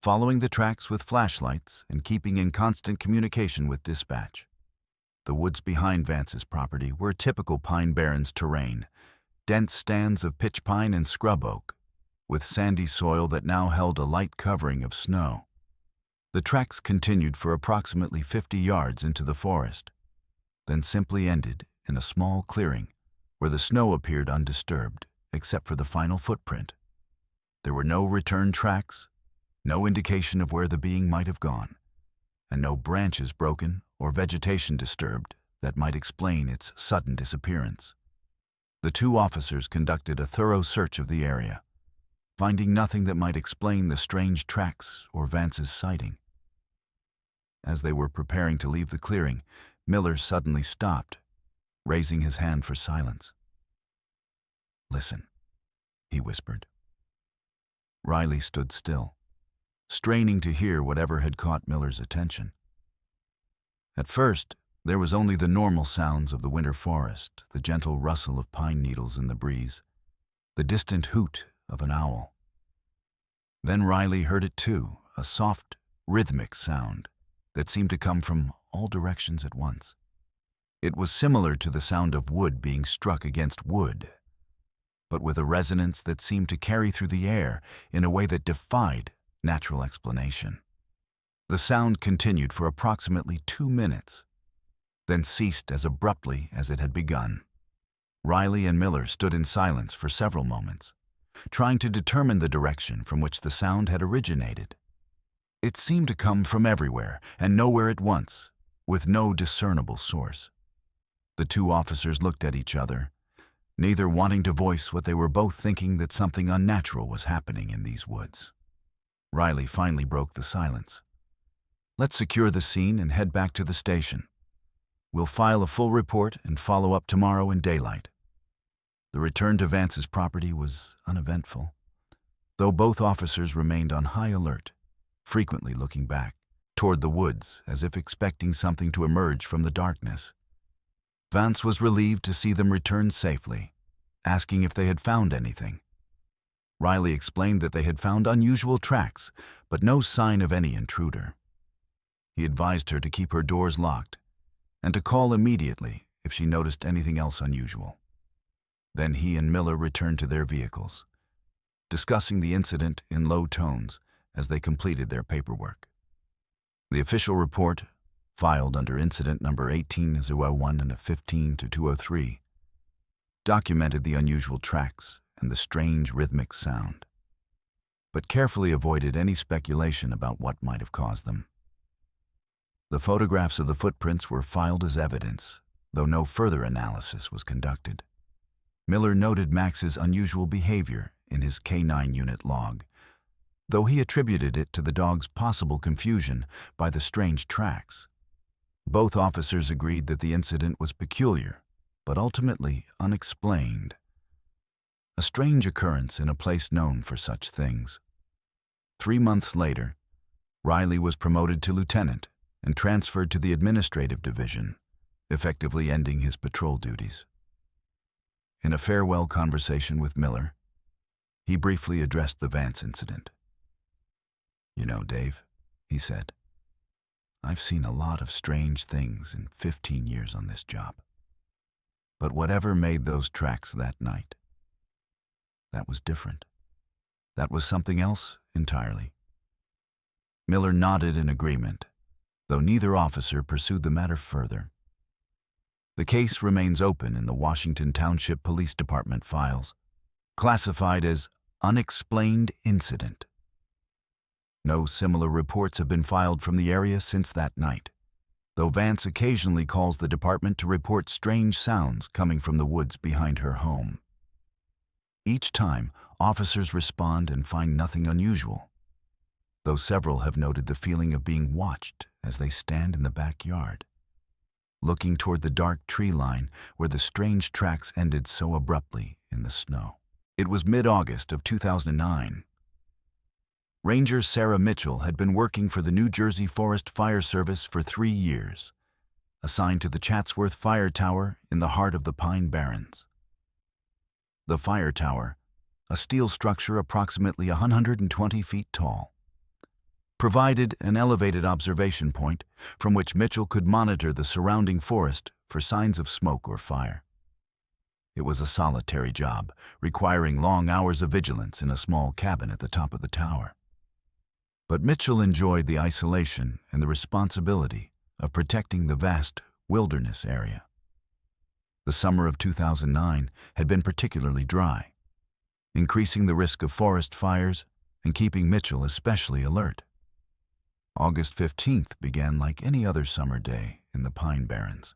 following the tracks with flashlights and keeping in constant communication with dispatch. The woods behind Vance's property were typical Pine Barrens terrain, dense stands of pitch pine and scrub oak, with sandy soil that now held a light covering of snow. The tracks continued for approximately 50 yards into the forest, then simply ended in a small clearing where the snow appeared undisturbed except for the final footprint. There were no return tracks, no indication of where the being might have gone, and no branches broken or vegetation disturbed that might explain its sudden disappearance. The two officers conducted a thorough search of the area, finding nothing that might explain the strange tracks or Vance's sighting. As they were preparing to leave the clearing, Miller suddenly stopped, raising his hand for silence. "Listen," he whispered. Riley stood still, straining to hear whatever had caught Miller's attention. At first, there was only the normal sounds of the winter forest, the gentle rustle of pine needles in the breeze, the distant hoot of an owl. Then Riley heard it too, a soft, rhythmic sound that seemed to come from all directions at once. It was similar to the sound of wood being struck against wood, but with a resonance that seemed to carry through the air in a way that defied natural explanation. The sound continued for approximately 2 minutes, then ceased as abruptly as it had begun. Riley and Miller stood in silence for several moments, trying to determine the direction from which the sound had originated. It seemed to come from everywhere and nowhere at once, with no discernible source. The two officers looked at each other, neither wanting to voice what they were both thinking, that something unnatural was happening in these woods. Riley finally broke the silence. "Let's secure the scene and head back to the station. We'll file a full report and follow up tomorrow in daylight." The return to Vance's property was uneventful, though both officers remained on high alert, frequently looking back toward the woods as if expecting something to emerge from the darkness. Vance was relieved to see them return safely, asking if they had found anything. Riley explained that they had found unusual tracks, but no sign of any intruder. He advised her to keep her doors locked and to call immediately if she noticed anything else unusual. Then he and Miller returned to their vehicles, discussing the incident in low tones as they completed their paperwork. The official report, filed under incident number 18-001 and 15-203, documented the unusual tracks and the strange rhythmic sound, but carefully avoided any speculation about what might have caused them. The photographs of the footprints were filed as evidence, though no further analysis was conducted. Miller noted Max's unusual behavior in his K9 unit log, though he attributed it to the dog's possible confusion by the strange tracks. Both officers agreed that the incident was peculiar, but ultimately unexplained. A strange occurrence in a place known for such things. 3 months later, Riley was promoted to lieutenant and transferred to the administrative division, effectively ending his patrol duties. In a farewell conversation with Miller, he briefly addressed the Vance incident. "You know, Dave," he said, "I've seen a lot of strange things in 15 years on this job. But whatever made those tracks that night, that was different. That was something else entirely." Miller nodded in agreement, though neither officer pursued the matter further. The case remains open in the Washington Township Police Department files, classified as unexplained incident. No similar reports have been filed from the area since that night, though Vance occasionally calls the department to report strange sounds coming from the woods behind her home. Each time, officers respond and find nothing unusual, though several have noted the feeling of being watched as they stand in the backyard, looking toward the dark tree line where the strange tracks ended so abruptly in the snow. It was mid-August of 2009. Ranger Sarah Mitchell had been working for the New Jersey Forest Fire Service for 3 years, assigned to the Chatsworth Fire Tower in the heart of the Pine Barrens. The fire tower, a steel structure approximately 120 feet tall, provided an elevated observation point from which Mitchell could monitor the surrounding forest for signs of smoke or fire. It was a solitary job, requiring long hours of vigilance in a small cabin at the top of the tower. But Mitchell enjoyed the isolation and the responsibility of protecting the vast wilderness area. The summer of 2009 had been particularly dry, increasing the risk of forest fires and keeping Mitchell especially alert. August 15th began like any other summer day in the Pine Barrens.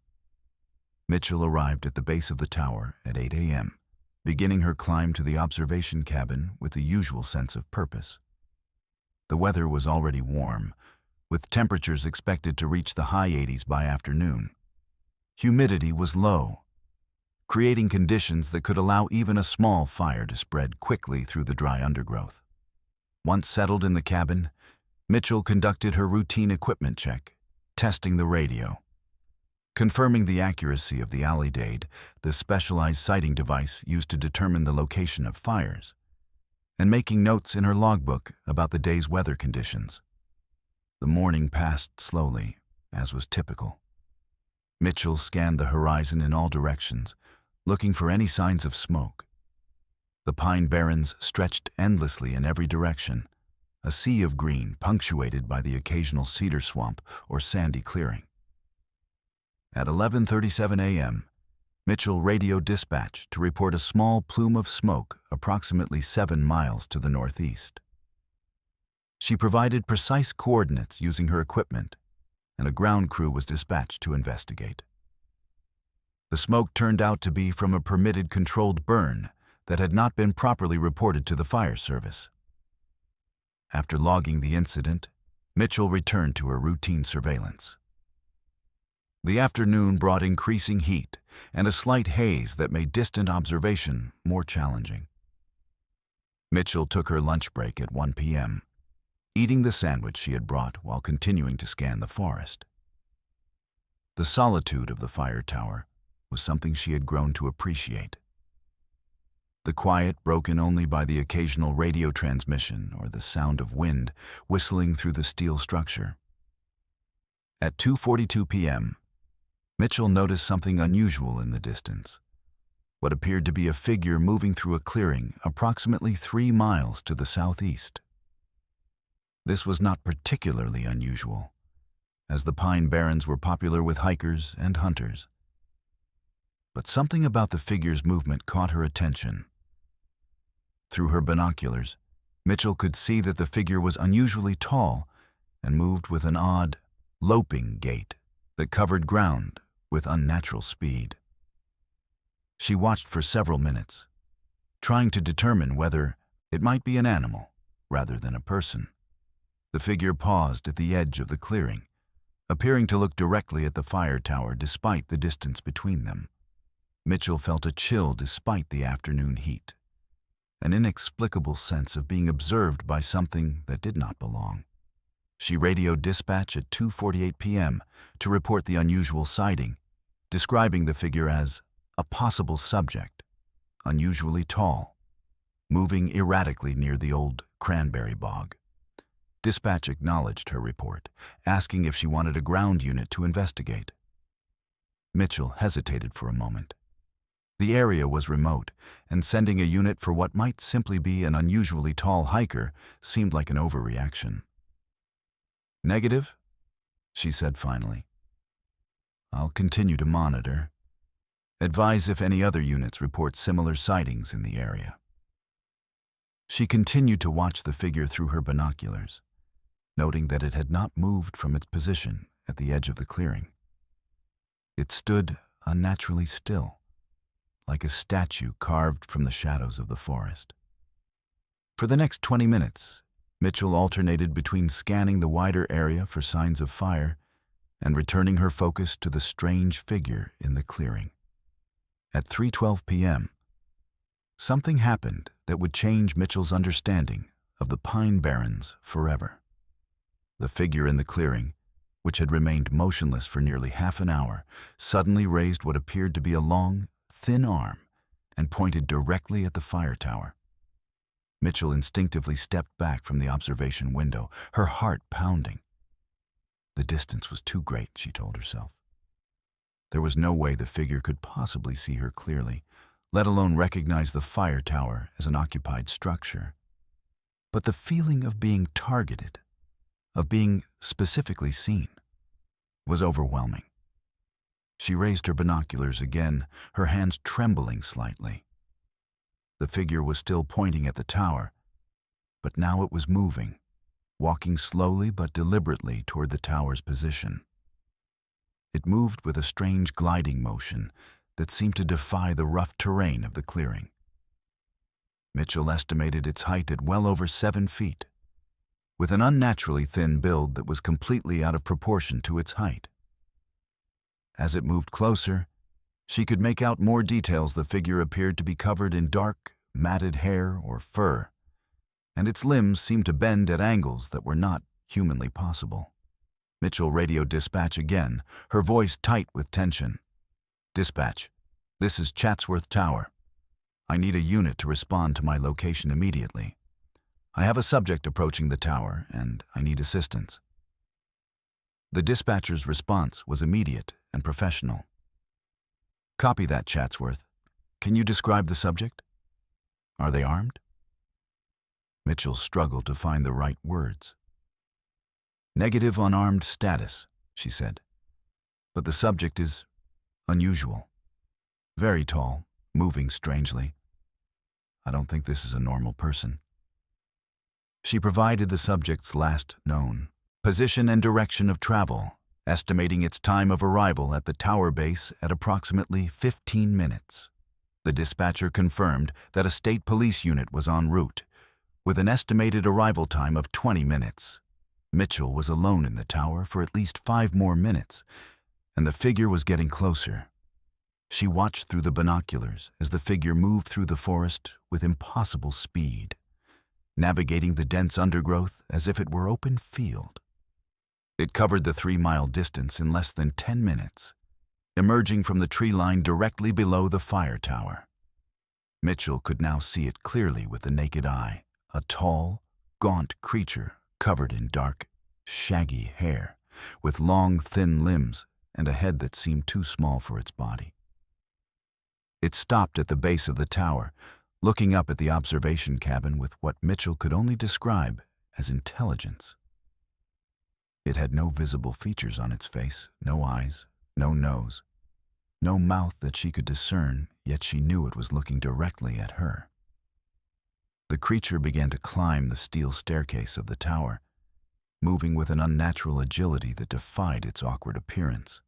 Mitchell arrived at the base of the tower at 8 a.m., beginning her climb to the observation cabin with the usual sense of purpose. The weather was already warm, with temperatures expected to reach the high 80s by afternoon. Humidity was low, creating conditions that could allow even a small fire to spread quickly through the dry undergrowth. Once settled in the cabin, Mitchell conducted her routine equipment check, testing the radio, confirming the accuracy of the allydade, the specialized sighting device used to determine the location of fires, and making notes in her logbook about the day's weather conditions. The morning passed slowly, as was typical. Mitchell scanned the horizon in all directions, looking for any signs of smoke. The Pine Barrens stretched endlessly in every direction, a sea of green punctuated by the occasional cedar swamp or sandy clearing. At 11:37 a.m., Mitchell radioed dispatch to report a small plume of smoke approximately 7 miles to the northeast. She provided precise coordinates using her equipment, and a ground crew was dispatched to investigate. The smoke turned out to be from a permitted controlled burn that had not been properly reported to the fire service. After logging the incident, Mitchell returned to her routine surveillance. The afternoon brought increasing heat and a slight haze that made distant observation more challenging. Mitchell took her lunch break at 1 p.m., eating the sandwich she had brought while continuing to scan the forest. The solitude of the fire tower was something she had grown to appreciate. The quiet broken only by the occasional radio transmission or the sound of wind whistling through the steel structure. At 2:42 p.m., Mitchell noticed something unusual in the distance, what appeared to be a figure moving through a clearing approximately 3 miles to the southeast. This was not particularly unusual, as the Pine Barrens were popular with hikers and hunters. But something about the figure's movement caught her attention. Through her binoculars, Mitchell could see that the figure was unusually tall and moved with an odd, loping gait that covered ground with unnatural speed. She watched for several minutes, trying to determine whether it might be an animal rather than a person. The figure paused at the edge of the clearing, appearing to look directly at the fire tower despite the distance between them. Mitchell felt a chill despite the afternoon heat, an inexplicable sense of being observed by something that did not belong. She radioed dispatch at 2:48 p.m. to report the unusual sighting, describing the figure as a possible subject, unusually tall, moving erratically near the old cranberry bog. Dispatch acknowledged her report, asking if she wanted a ground unit to investigate. Mitchell hesitated for a moment. The area was remote, and sending a unit for what might simply be an unusually tall hiker seemed like an overreaction. "Negative," she said finally. "I'll continue to monitor. Advise if any other units report similar sightings in the area." She continued to watch the figure through her binoculars, noting that it had not moved from its position at the edge of the clearing. It stood unnaturally still, like a statue carved from the shadows of the forest. For the next 20 minutes, Mitchell alternated between scanning the wider area for signs of fire and returning her focus to the strange figure in the clearing. At 3:12 p.m., something happened that would change Mitchell's understanding of the Pine Barrens forever. The figure in the clearing, which had remained motionless for nearly half an hour, suddenly raised what appeared to be a long, thin arm and pointed directly at the fire tower. Mitchell instinctively stepped back from the observation window, her heart pounding. The distance was too great, she told herself. There was no way the figure could possibly see her clearly, let alone recognize the fire tower as an occupied structure. But the feeling of being targeted, of being specifically seen, was overwhelming. She raised her binoculars again, her hands trembling slightly. The figure was still pointing at the tower, but now it was moving, walking slowly but deliberately toward the tower's position. It moved with a strange gliding motion that seemed to defy the rough terrain of the clearing. Mitchell estimated its height at well over 7 feet, with an unnaturally thin build that was completely out of proportion to its height. As it moved closer, she could make out more details. The figure appeared to be covered in dark, matted hair or fur, and its limbs seemed to bend at angles that were not humanly possible. Mitchell radioed dispatch again, her voice tight with tension. "Dispatch, this is Chatsworth Tower. I need a unit to respond to my location immediately. I have a subject approaching the tower, and I need assistance." The dispatcher's response was immediate and professional. "Copy that, Chatsworth. Can you describe the subject? Are they armed?" Mitchell struggled to find the right words. "Negative on armed status," she said. "But the subject is unusual. Very tall, moving strangely. I don't think this is a normal person." She provided the subject's last known position and direction of travel, estimating its time of arrival at the tower base at approximately 15 minutes. The dispatcher confirmed that a state police unit was en route, with an estimated arrival time of 20 minutes. Mitchell was alone in the tower for at least 5 more minutes, and the figure was getting closer. She watched through the binoculars as the figure moved through the forest with impossible speed. navigating the dense undergrowth as if it were open field. It covered the 3-mile distance in less than 10 minutes, emerging from the tree line directly below the fire tower. Mitchell could now see it clearly with the naked eye, a tall, gaunt creature covered in dark, shaggy hair, with long, thin limbs and a head that seemed too small for its body. It stopped at the base of the tower, looking up at the observation cabin with what Mitchell could only describe as intelligence. It had no visible features on its face, no eyes, no nose, no mouth that she could discern, yet she knew it was looking directly at her. The creature began to climb the steel staircase of the tower, moving with an unnatural agility that defied its awkward appearance.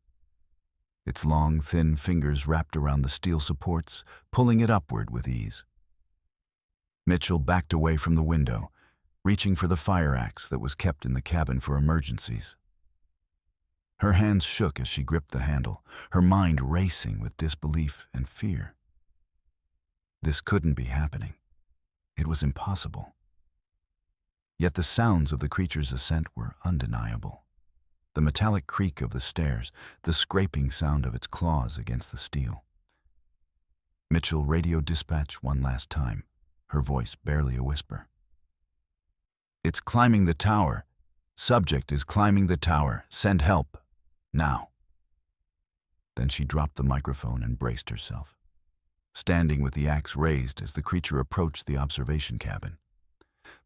Its long, thin fingers wrapped around the steel supports, pulling it upward with ease. Mitchell backed away from the window, reaching for the fire axe that was kept in the cabin for emergencies. Her hands shook as she gripped the handle, her mind racing with disbelief and fear. This couldn't be happening. It was impossible. Yet the sounds of the creature's ascent were undeniable. The metallic creak of the stairs, the scraping sound of its claws against the steel. Mitchell radioed dispatch one last time, her voice barely a whisper. "It's climbing the tower. Subject is climbing the tower. Send help. Now." Then she dropped the microphone and braced herself, standing with the axe raised as the creature approached the observation cabin.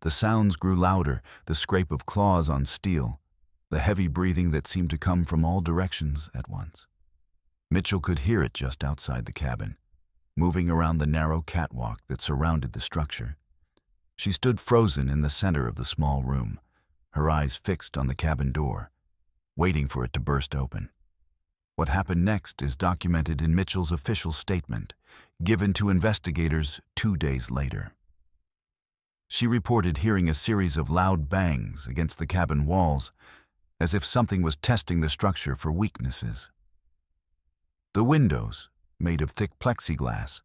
The sounds grew louder, the scrape of claws on steel, the heavy breathing that seemed to come from all directions at once. Mitchell could hear it just outside the cabin, moving around the narrow catwalk that surrounded the structure. She stood frozen in the center of the small room, her eyes fixed on the cabin door, waiting for it to burst open. What happened next is documented in Mitchell's official statement, given to investigators 2 days later. She reported hearing a series of loud bangs against the cabin walls, as if something was testing the structure for weaknesses. The windows, made of thick plexiglass,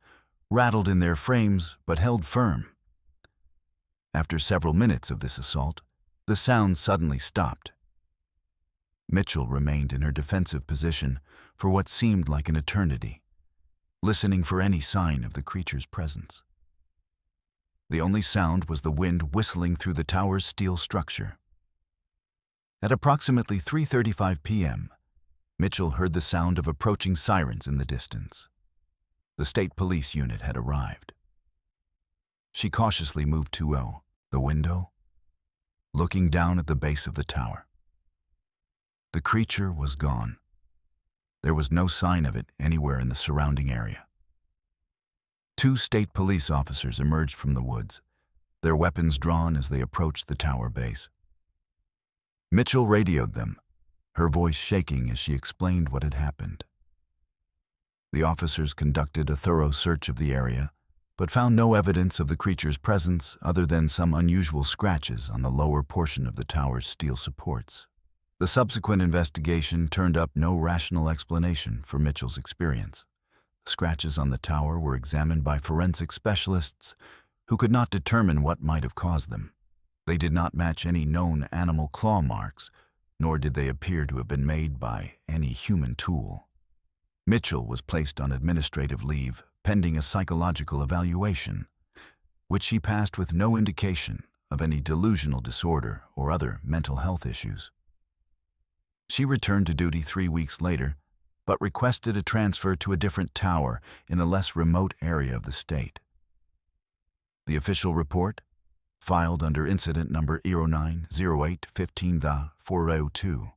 rattled in their frames but held firm. After several minutes of this assault, the sound suddenly stopped. Mitchell remained in her defensive position for what seemed like an eternity, listening for any sign of the creature's presence. The only sound was the wind whistling through the tower's steel structure. At approximately 3:35 p.m., Mitchell heard the sound of approaching sirens in the distance. The state police unit had arrived. She cautiously moved to the window, looking down at the base of the tower. The creature was gone. There was no sign of it anywhere in the surrounding area. 2 state police officers emerged from the woods, their weapons drawn as they approached the tower base. Mitchell radioed them, her voice shaking as she explained what had happened. The officers conducted a thorough search of the area, but found no evidence of the creature's presence other than some unusual scratches on the lower portion of the tower's steel supports. The subsequent investigation turned up no rational explanation for Mitchell's experience. The scratches on the tower were examined by forensic specialists who could not determine what might have caused them. They did not match any known animal claw marks, nor did they appear to have been made by any human tool. Mitchell was placed on administrative leave pending a psychological evaluation, which she passed with no indication of any delusional disorder or other mental health issues. She returned to duty 3 weeks later, but requested a transfer to a different tower in a less remote area of the state. The official report, filed under incident number 090815-402,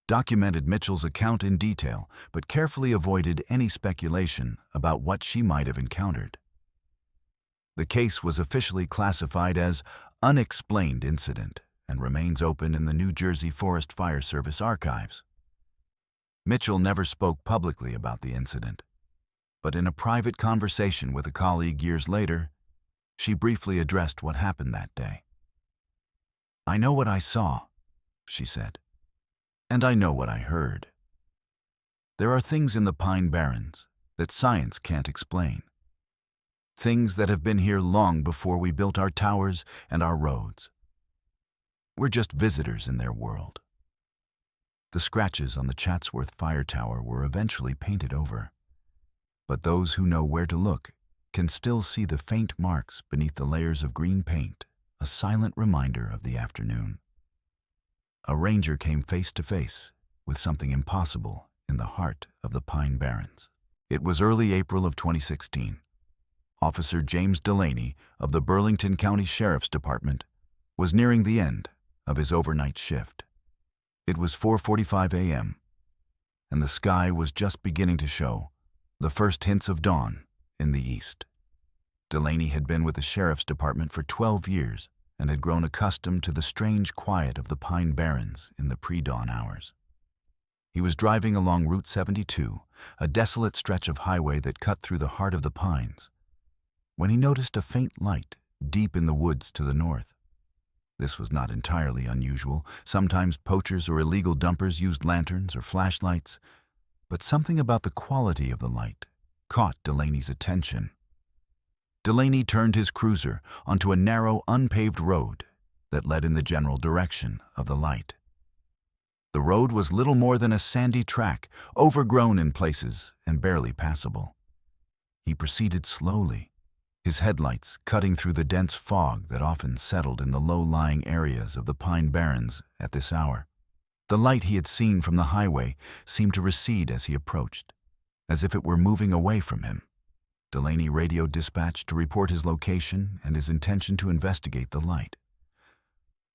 documented Mitchell's account in detail but carefully avoided any speculation about what she might have encountered. The case was officially classified as unexplained incident and remains open in the New Jersey Forest Fire Service archives. Mitchell never spoke publicly about the incident, but in a private conversation with a colleague years later, she briefly addressed what happened that day. "I know what I saw," she said, "and I know what I heard. There are things in the Pine Barrens that science can't explain. things that have been here long before we built our towers and our roads. We're just visitors in their world. The scratches on the Chatsworth Fire Tower were eventually painted over, but those who know where to look can still see the faint marks beneath the layers of green paint, a silent reminder of the afternoon. A ranger came face to face with something impossible in the heart of the Pine Barrens. It was early April of 2016. Officer James Delaney of the Burlington County Sheriff's Department was nearing the end of his overnight shift. It was 4:45 a.m., and the sky was just beginning to show the first hints of dawn in the east. Delaney had been with the Sheriff's Department for 12 years and had grown accustomed to the strange quiet of the Pine Barrens in the pre-dawn hours. He was driving along Route 72, a desolate stretch of highway that cut through the heart of the pines, when he noticed a faint light deep in the woods to the north. This was not entirely unusual. Sometimes poachers or illegal dumpers used lanterns or flashlights, but something about the quality of the light caught Delaney's attention. Delaney turned his cruiser onto a narrow, unpaved road that led in the general direction of the light. The road was little more than a sandy track, overgrown in places and barely passable. He proceeded slowly, his headlights cutting through the dense fog that often settled in the low-lying areas of the Pine Barrens at this hour. The light he had seen from the highway seemed to recede as he approached, as if it were moving away from him. Delaney radioed dispatch to report his location and his intention to investigate the light.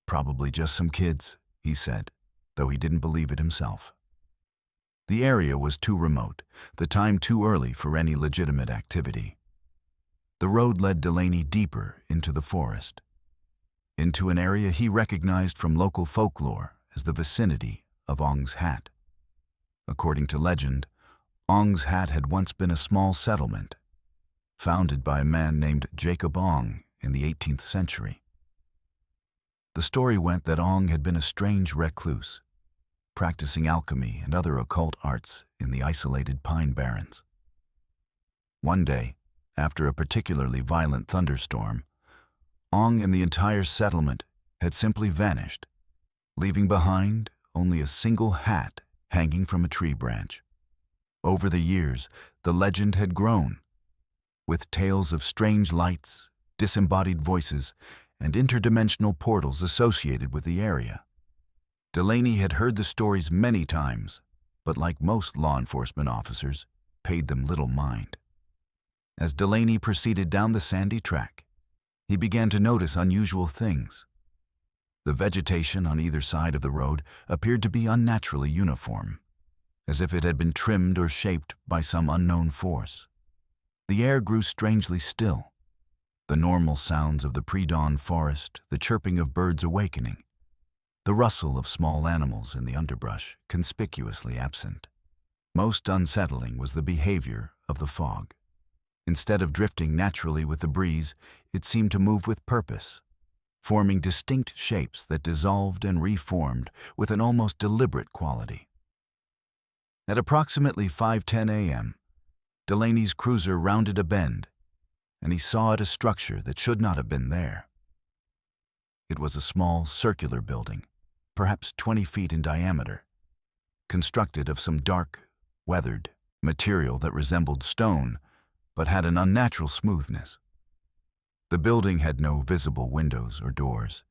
"Probably just some kids," he said, though he didn't believe it himself. The area was too remote, the time too early for any legitimate activity. The road led Delaney deeper into the forest, into an area he recognized from local folklore as the vicinity of Ong's Hat. According to legend, Ong's Hat had once been a small settlement, founded by a man named Jacob Ong in the 18th century. The story went that Ong had been a strange recluse, practicing alchemy and other occult arts in the isolated Pine Barrens. One day, after a particularly violent thunderstorm, Ong and the entire settlement had simply vanished, leaving behind only a single hat hanging from a tree branch. Over the years, the legend had grown, with tales of strange lights, disembodied voices, and interdimensional portals associated with the area. Delaney had heard the stories many times, but like most law enforcement officers, paid them little mind. As Delaney proceeded down the sandy track, he began to notice unusual things. The vegetation on either side of the road appeared to be unnaturally uniform, as if it had been trimmed or shaped by some unknown force. The air grew strangely still, the normal sounds of the pre-dawn forest, the chirping of birds awakening, the rustle of small animals in the underbrush conspicuously absent. Most unsettling was the behavior of the fog. Instead of drifting naturally with the breeze, it seemed to move with purpose, forming distinct shapes that dissolved and reformed with an almost deliberate quality. At approximately 5:10 a.m., Delaney's cruiser rounded a bend, and he saw at a structure that should not have been there. It was a small, circular building, perhaps 20 feet in diameter, constructed of some dark, weathered material that resembled stone, but had an unnatural smoothness. The building had no visible windows or doors,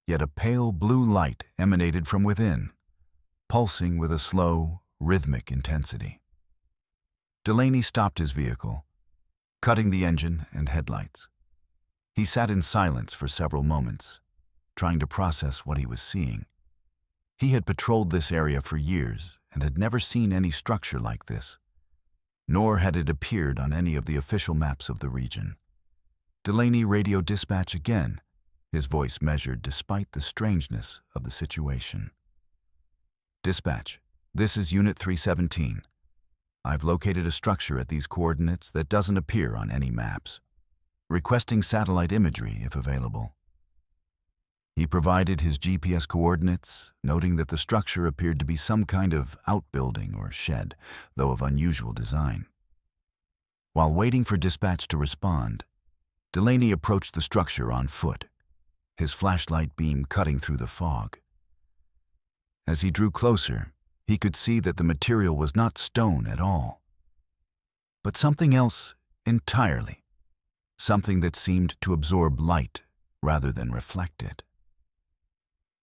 yet a pale blue light emanated from within, pulsing with a slow, rhythmic intensity. Delaney stopped his vehicle, cutting the engine and headlights. He sat in silence for several moments, trying to process what he was seeing. He had patrolled this area for years and had never seen any structure like this, nor had it appeared on any of the official maps of the region. Delaney radioed dispatch again, his voice measured despite the strangeness of the situation. "Dispatch, this is Unit 317. I've located a structure at these coordinates that doesn't appear on any maps. Requesting satellite imagery if available." He provided his GPS coordinates, noting that the structure appeared to be some kind of outbuilding or shed, though of unusual design. While waiting for dispatch to respond, Delaney approached the structure on foot, his flashlight beam cutting through the fog. As he drew closer, he could see that the material was not stone at all, but something else entirely, something that seemed to absorb light rather than reflect it.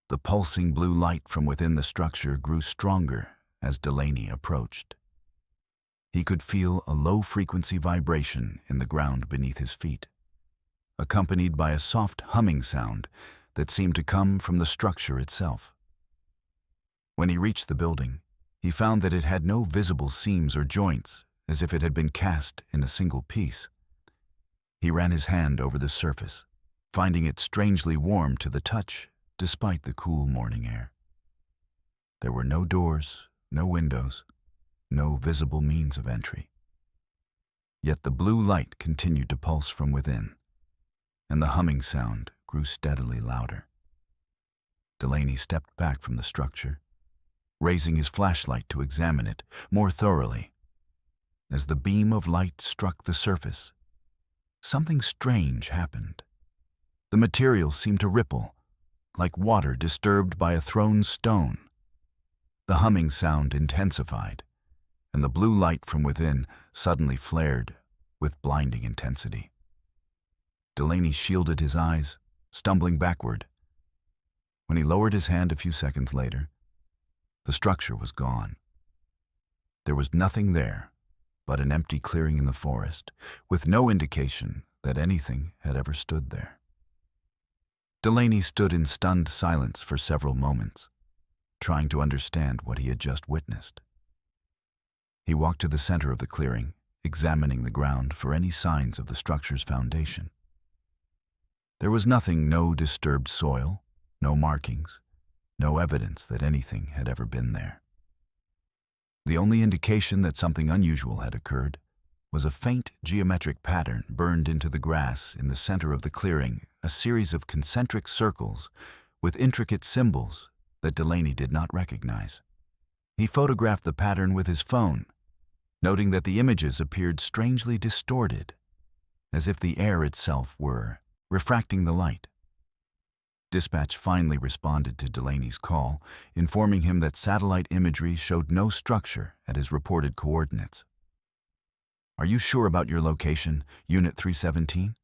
The pulsing blue light from within the structure grew stronger as Delaney approached. He could feel a low-frequency vibration in the ground beneath his feet, accompanied by a soft humming sound that seemed to come from the structure itself. When he reached the building, he found that it had no visible seams or joints, as if it had been cast in a single piece. He ran his hand over the surface, finding it strangely warm to the touch despite the cool morning air. There were no doors, no windows, no visible means of entry. Yet the blue light continued to pulse from within, and the humming sound grew steadily louder. Delaney stepped back from the structure, raising his flashlight to examine it more thoroughly. As the beam of light struck the surface, something strange happened. The material seemed to ripple, like water disturbed by a thrown stone. The humming sound intensified, and the blue light from within suddenly flared with blinding intensity. Delaney shielded his eyes, stumbling backward. When he lowered his hand a few seconds later, the structure was gone. There was nothing there but an empty clearing in the forest, with no indication that anything had ever stood there. Delaney stood in stunned silence for several moments, trying to understand what he had just witnessed. He walked to the center of the clearing, examining the ground for any signs of the structure's foundation. There was nothing, no disturbed soil, no markings, no evidence that anything had ever been there. The only indication that something unusual had occurred was a faint geometric pattern burned into the grass in the center of the clearing, a series of concentric circles with intricate symbols that Delaney did not recognize. He photographed the pattern with his phone, noting that the images appeared strangely distorted, as if the air itself were refracting the light. Dispatch finally responded to Delaney's call, informing him that satellite imagery showed no structure at his reported coordinates. "Are you sure about your location, Unit 317?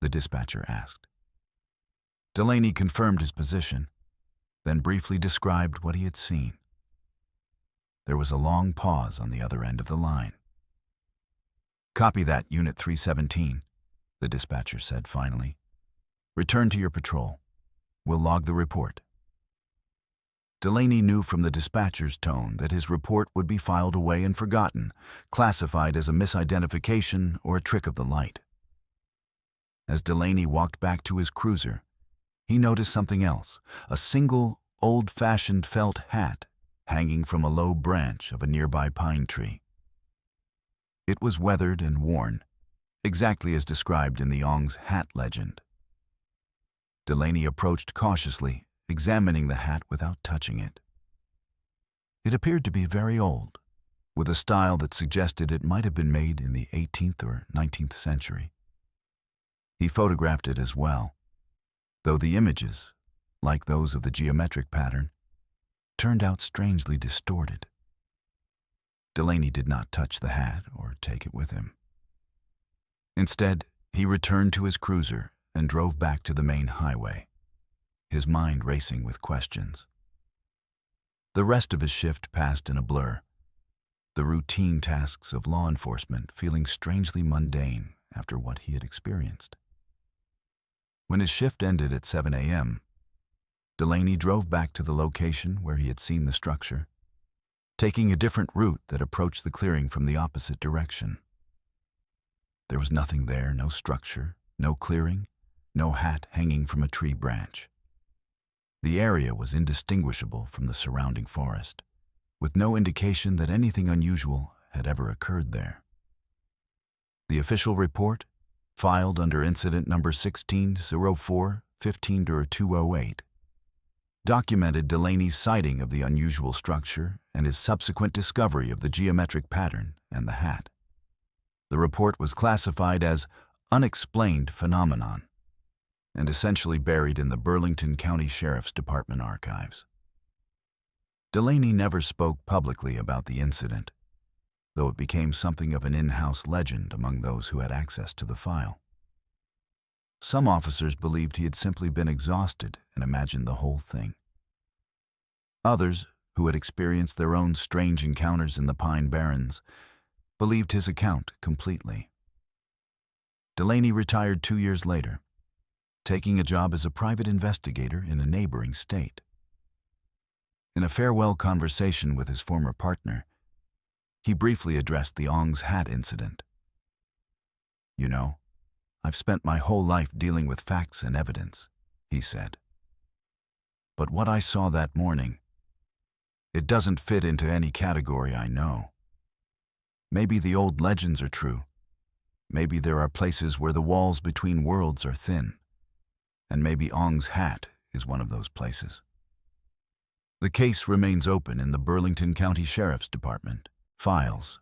The dispatcher asked. Delaney confirmed his position, then briefly described what he had seen. There was a long pause on the other end of the line. "Copy that, Unit 317, the dispatcher said finally. "Return to your patrol. We'll log the report." Delaney knew from the dispatcher's tone that his report would be filed away and forgotten, classified as a misidentification or a trick of the light. As Delaney walked back to his cruiser, he noticed something else, a single, old-fashioned felt hat hanging from a low branch of a nearby pine tree. It was weathered and worn, exactly as described in the Ong's hat legend. Delaney approached cautiously, examining the hat without touching it. It appeared to be very old, with a style that suggested it might have been made in the 18th or 19th century. He photographed it as well, though the images, like those of the geometric pattern, turned out strangely distorted. Delaney did not touch the hat or take it with him. Instead, he returned to his cruiser and drove back to the main highway, his mind racing with questions. The rest of his shift passed in a blur, the routine tasks of law enforcement feeling strangely mundane after what he had experienced. When his shift ended at 7 a.m., Delaney drove back to the location where he had seen the structure, taking a different route that approached the clearing from the opposite direction. There was nothing there, no structure, no clearing, no hat hanging from a tree branch. The area was indistinguishable from the surrounding forest, with no indication that anything unusual had ever occurred there. The official report, filed under incident number 1604-15-208, documented Delaney's sighting of the unusual structure and his subsequent discovery of the geometric pattern and the hat. The report was classified as unexplained phenomenon and essentially buried in the Burlington County Sheriff's Department archives. Delaney never spoke publicly about the incident, though it became something of an in-house legend among those who had access to the file. Some officers believed he had simply been exhausted and imagined the whole thing. Others, who had experienced their own strange encounters in the Pine Barrens, believed his account completely. Delaney retired 2 years later, taking a job as a private investigator in a neighboring state. In a farewell conversation with his former partner, he briefly addressed the Ong's Hat incident. "You know, I've spent my whole life dealing with facts and evidence," he said. "But what I saw that morning, it doesn't fit into any category I know. Maybe the old legends are true. Maybe there are places where the walls between worlds are thin. And maybe Ong's Hat is one of those places." The case remains open in the Burlington County Sheriff's Department files.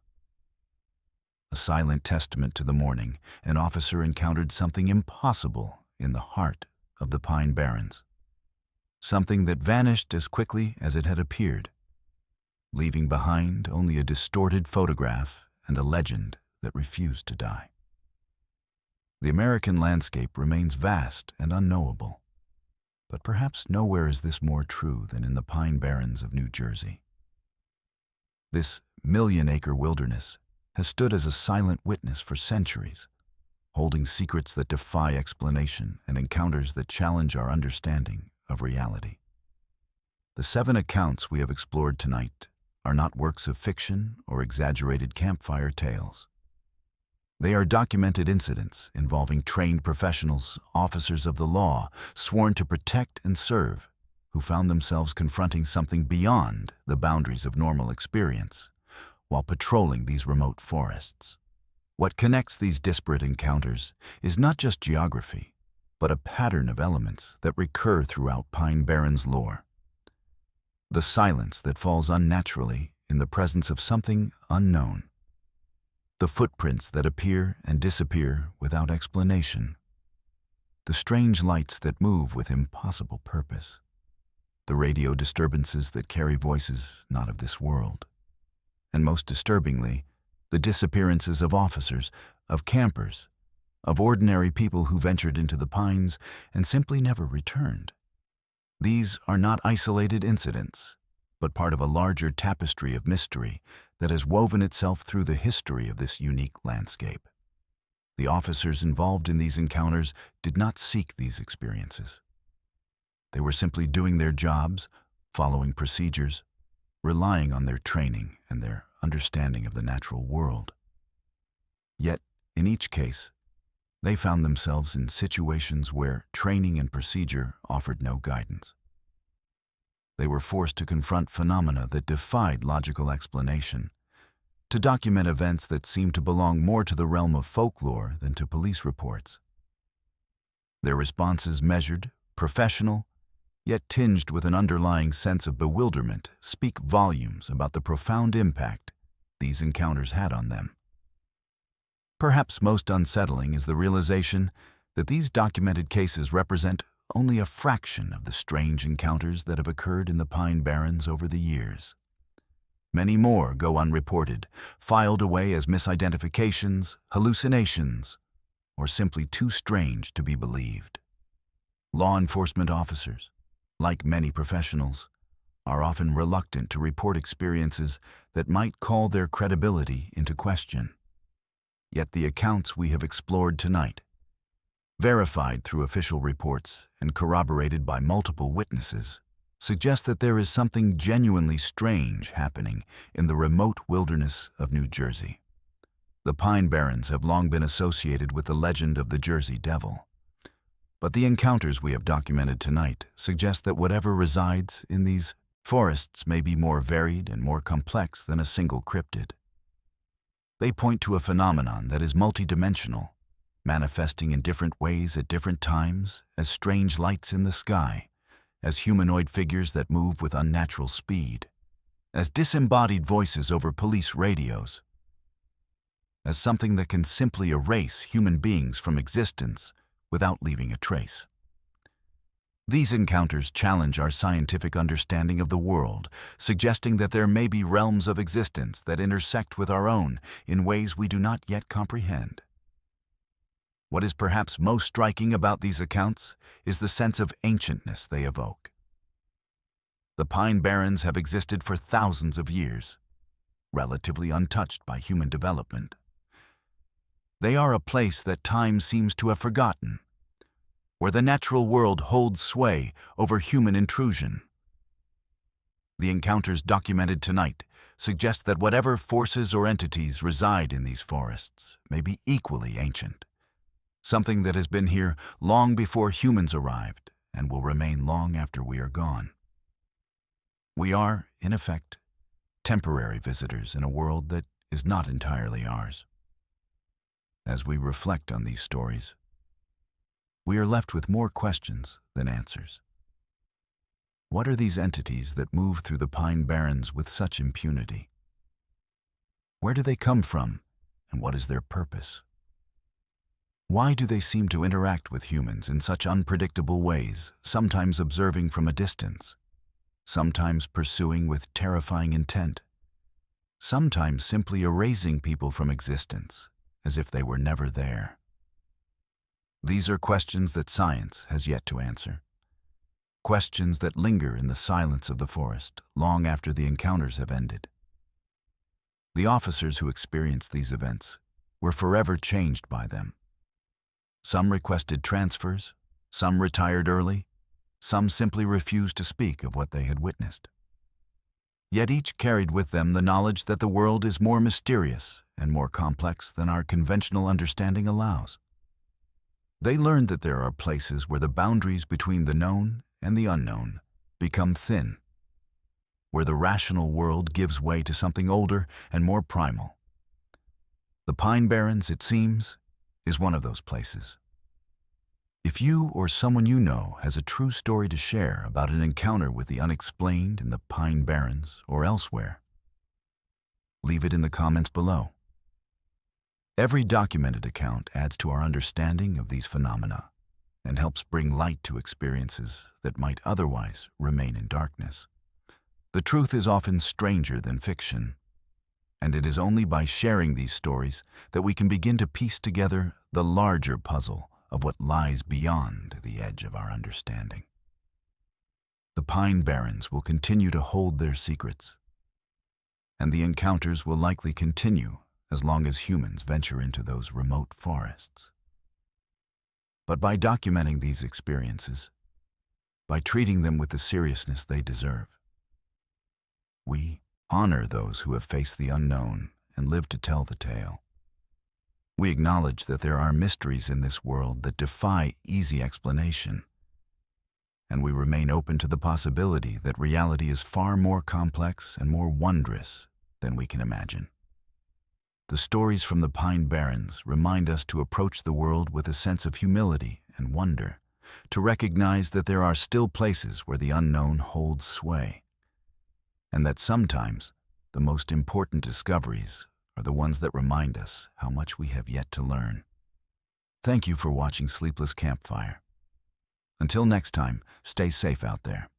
A silent testament to the morning an officer encountered something impossible in the heart of the Pine Barrens. Something that vanished as quickly as it had appeared, leaving behind only a distorted photograph and a legend that refused to die. The American landscape remains vast and unknowable, but perhaps nowhere is this more true than in the Pine Barrens of New Jersey. This million-acre wilderness has stood as a silent witness for centuries, holding secrets that defy explanation and encounters that challenge our understanding of reality. The 7 accounts we have explored tonight are not works of fiction or exaggerated campfire tales. They are documented incidents involving trained professionals, officers of the law, sworn to protect and serve, who found themselves confronting something beyond the boundaries of normal experience while patrolling these remote forests. What connects these disparate encounters is not just geography, but a pattern of elements that recur throughout Pine Barrens lore. The silence that falls unnaturally in the presence of something unknown. The footprints that appear and disappear without explanation. The strange lights that move with impossible purpose. The radio disturbances that carry voices not of this world. And most disturbingly, the disappearances of officers, of campers, of ordinary people who ventured into the pines and simply never returned. These are not isolated incidents, but part of a larger tapestry of mystery that has woven itself through the history of this unique landscape. The officers involved in these encounters did not seek these experiences. They were simply doing their jobs, following procedures, relying on their training and their understanding of the natural world. Yet, in each case, they found themselves in situations where training and procedure offered no guidance. They were forced to confront phenomena that defied logical explanation, to document events that seemed to belong more to the realm of folklore than to police reports. Their responses measured, professional, yet tinged with an underlying sense of bewilderment, speak volumes about the profound impact these encounters had on them. Perhaps most unsettling is the realization that these documented cases represent only a fraction of the strange encounters that have occurred in the Pine Barrens over the years. Many more go unreported, filed away as misidentifications, hallucinations, or simply too strange to be believed. Law enforcement officers, like many professionals, are often reluctant to report experiences that might call their credibility into question. Yet the accounts we have explored tonight, verified through official reports and corroborated by multiple witnesses, suggest that there is something genuinely strange happening in the remote wilderness of New Jersey. The Pine Barrens have long been associated with the legend of the Jersey Devil. But the encounters we have documented tonight suggest that whatever resides in these forests may be more varied and more complex than a single cryptid. They point to a phenomenon that is multidimensional, manifesting in different ways at different times as strange lights in the sky, as humanoid figures that move with unnatural speed, as disembodied voices over police radios. as something that can simply erase human beings from existence without leaving a trace. These encounters challenge our scientific understanding of the world, suggesting that there may be realms of existence that intersect with our own in ways we do not yet comprehend. What is perhaps most striking about these accounts is the sense of ancientness they evoke. The Pine Barrens have existed for thousands of years, relatively untouched by human development. They are a place that time seems to have forgotten, where the natural world holds sway over human intrusion. The encounters documented tonight suggest that whatever forces or entities reside in these forests may be equally ancient, something that has been here long before humans arrived and will remain long after we are gone. We are, in effect, temporary visitors in a world that is not entirely ours. As we reflect on these stories, we are left with more questions than answers. What are these entities that move through the Pine Barrens with such impunity? Where do they come from, and what is their purpose? Why do they seem to interact with humans in such unpredictable ways, sometimes observing from a distance, sometimes pursuing with terrifying intent, sometimes simply erasing people from existence as if they were never there? These are questions that science has yet to answer. Questions that linger in the silence of the forest long after the encounters have ended. The officers who experienced these events were forever changed by them. Some requested transfers, some retired early, some simply refused to speak of what they had witnessed. Yet each carried with them the knowledge that the world is more mysterious and more complex than our conventional understanding allows. They learned that there are places where the boundaries between the known and the unknown become thin, where the rational world gives way to something older and more primal. The Pine Barrens, it seems, is one of those places. If you or someone you know has a true story to share about an encounter with the unexplained in the Pine Barrens or elsewhere, leave it in the comments below. Every documented account adds to our understanding of these phenomena and helps bring light to experiences that might otherwise remain in darkness. The truth is often stranger than fiction, and it is only by sharing these stories that we can begin to piece together the larger puzzle of what lies beyond the edge of our understanding. The Pine Barrens will continue to hold their secrets, and the encounters will likely continue as long as humans venture into those remote forests. But by documenting these experiences, by treating them with the seriousness they deserve, we honor those who have faced the unknown and lived to tell the tale. We acknowledge that there are mysteries in this world that defy easy explanation, and we remain open to the possibility that reality is far more complex and more wondrous than we can imagine. The stories from the Pine Barrens remind us to approach the world with a sense of humility and wonder, to recognize that there are still places where the unknown holds sway, and that sometimes the most important discoveries are the ones that remind us how much we have yet to learn. Thank you for watching Sleepless Campfire. Until next time, stay safe out there.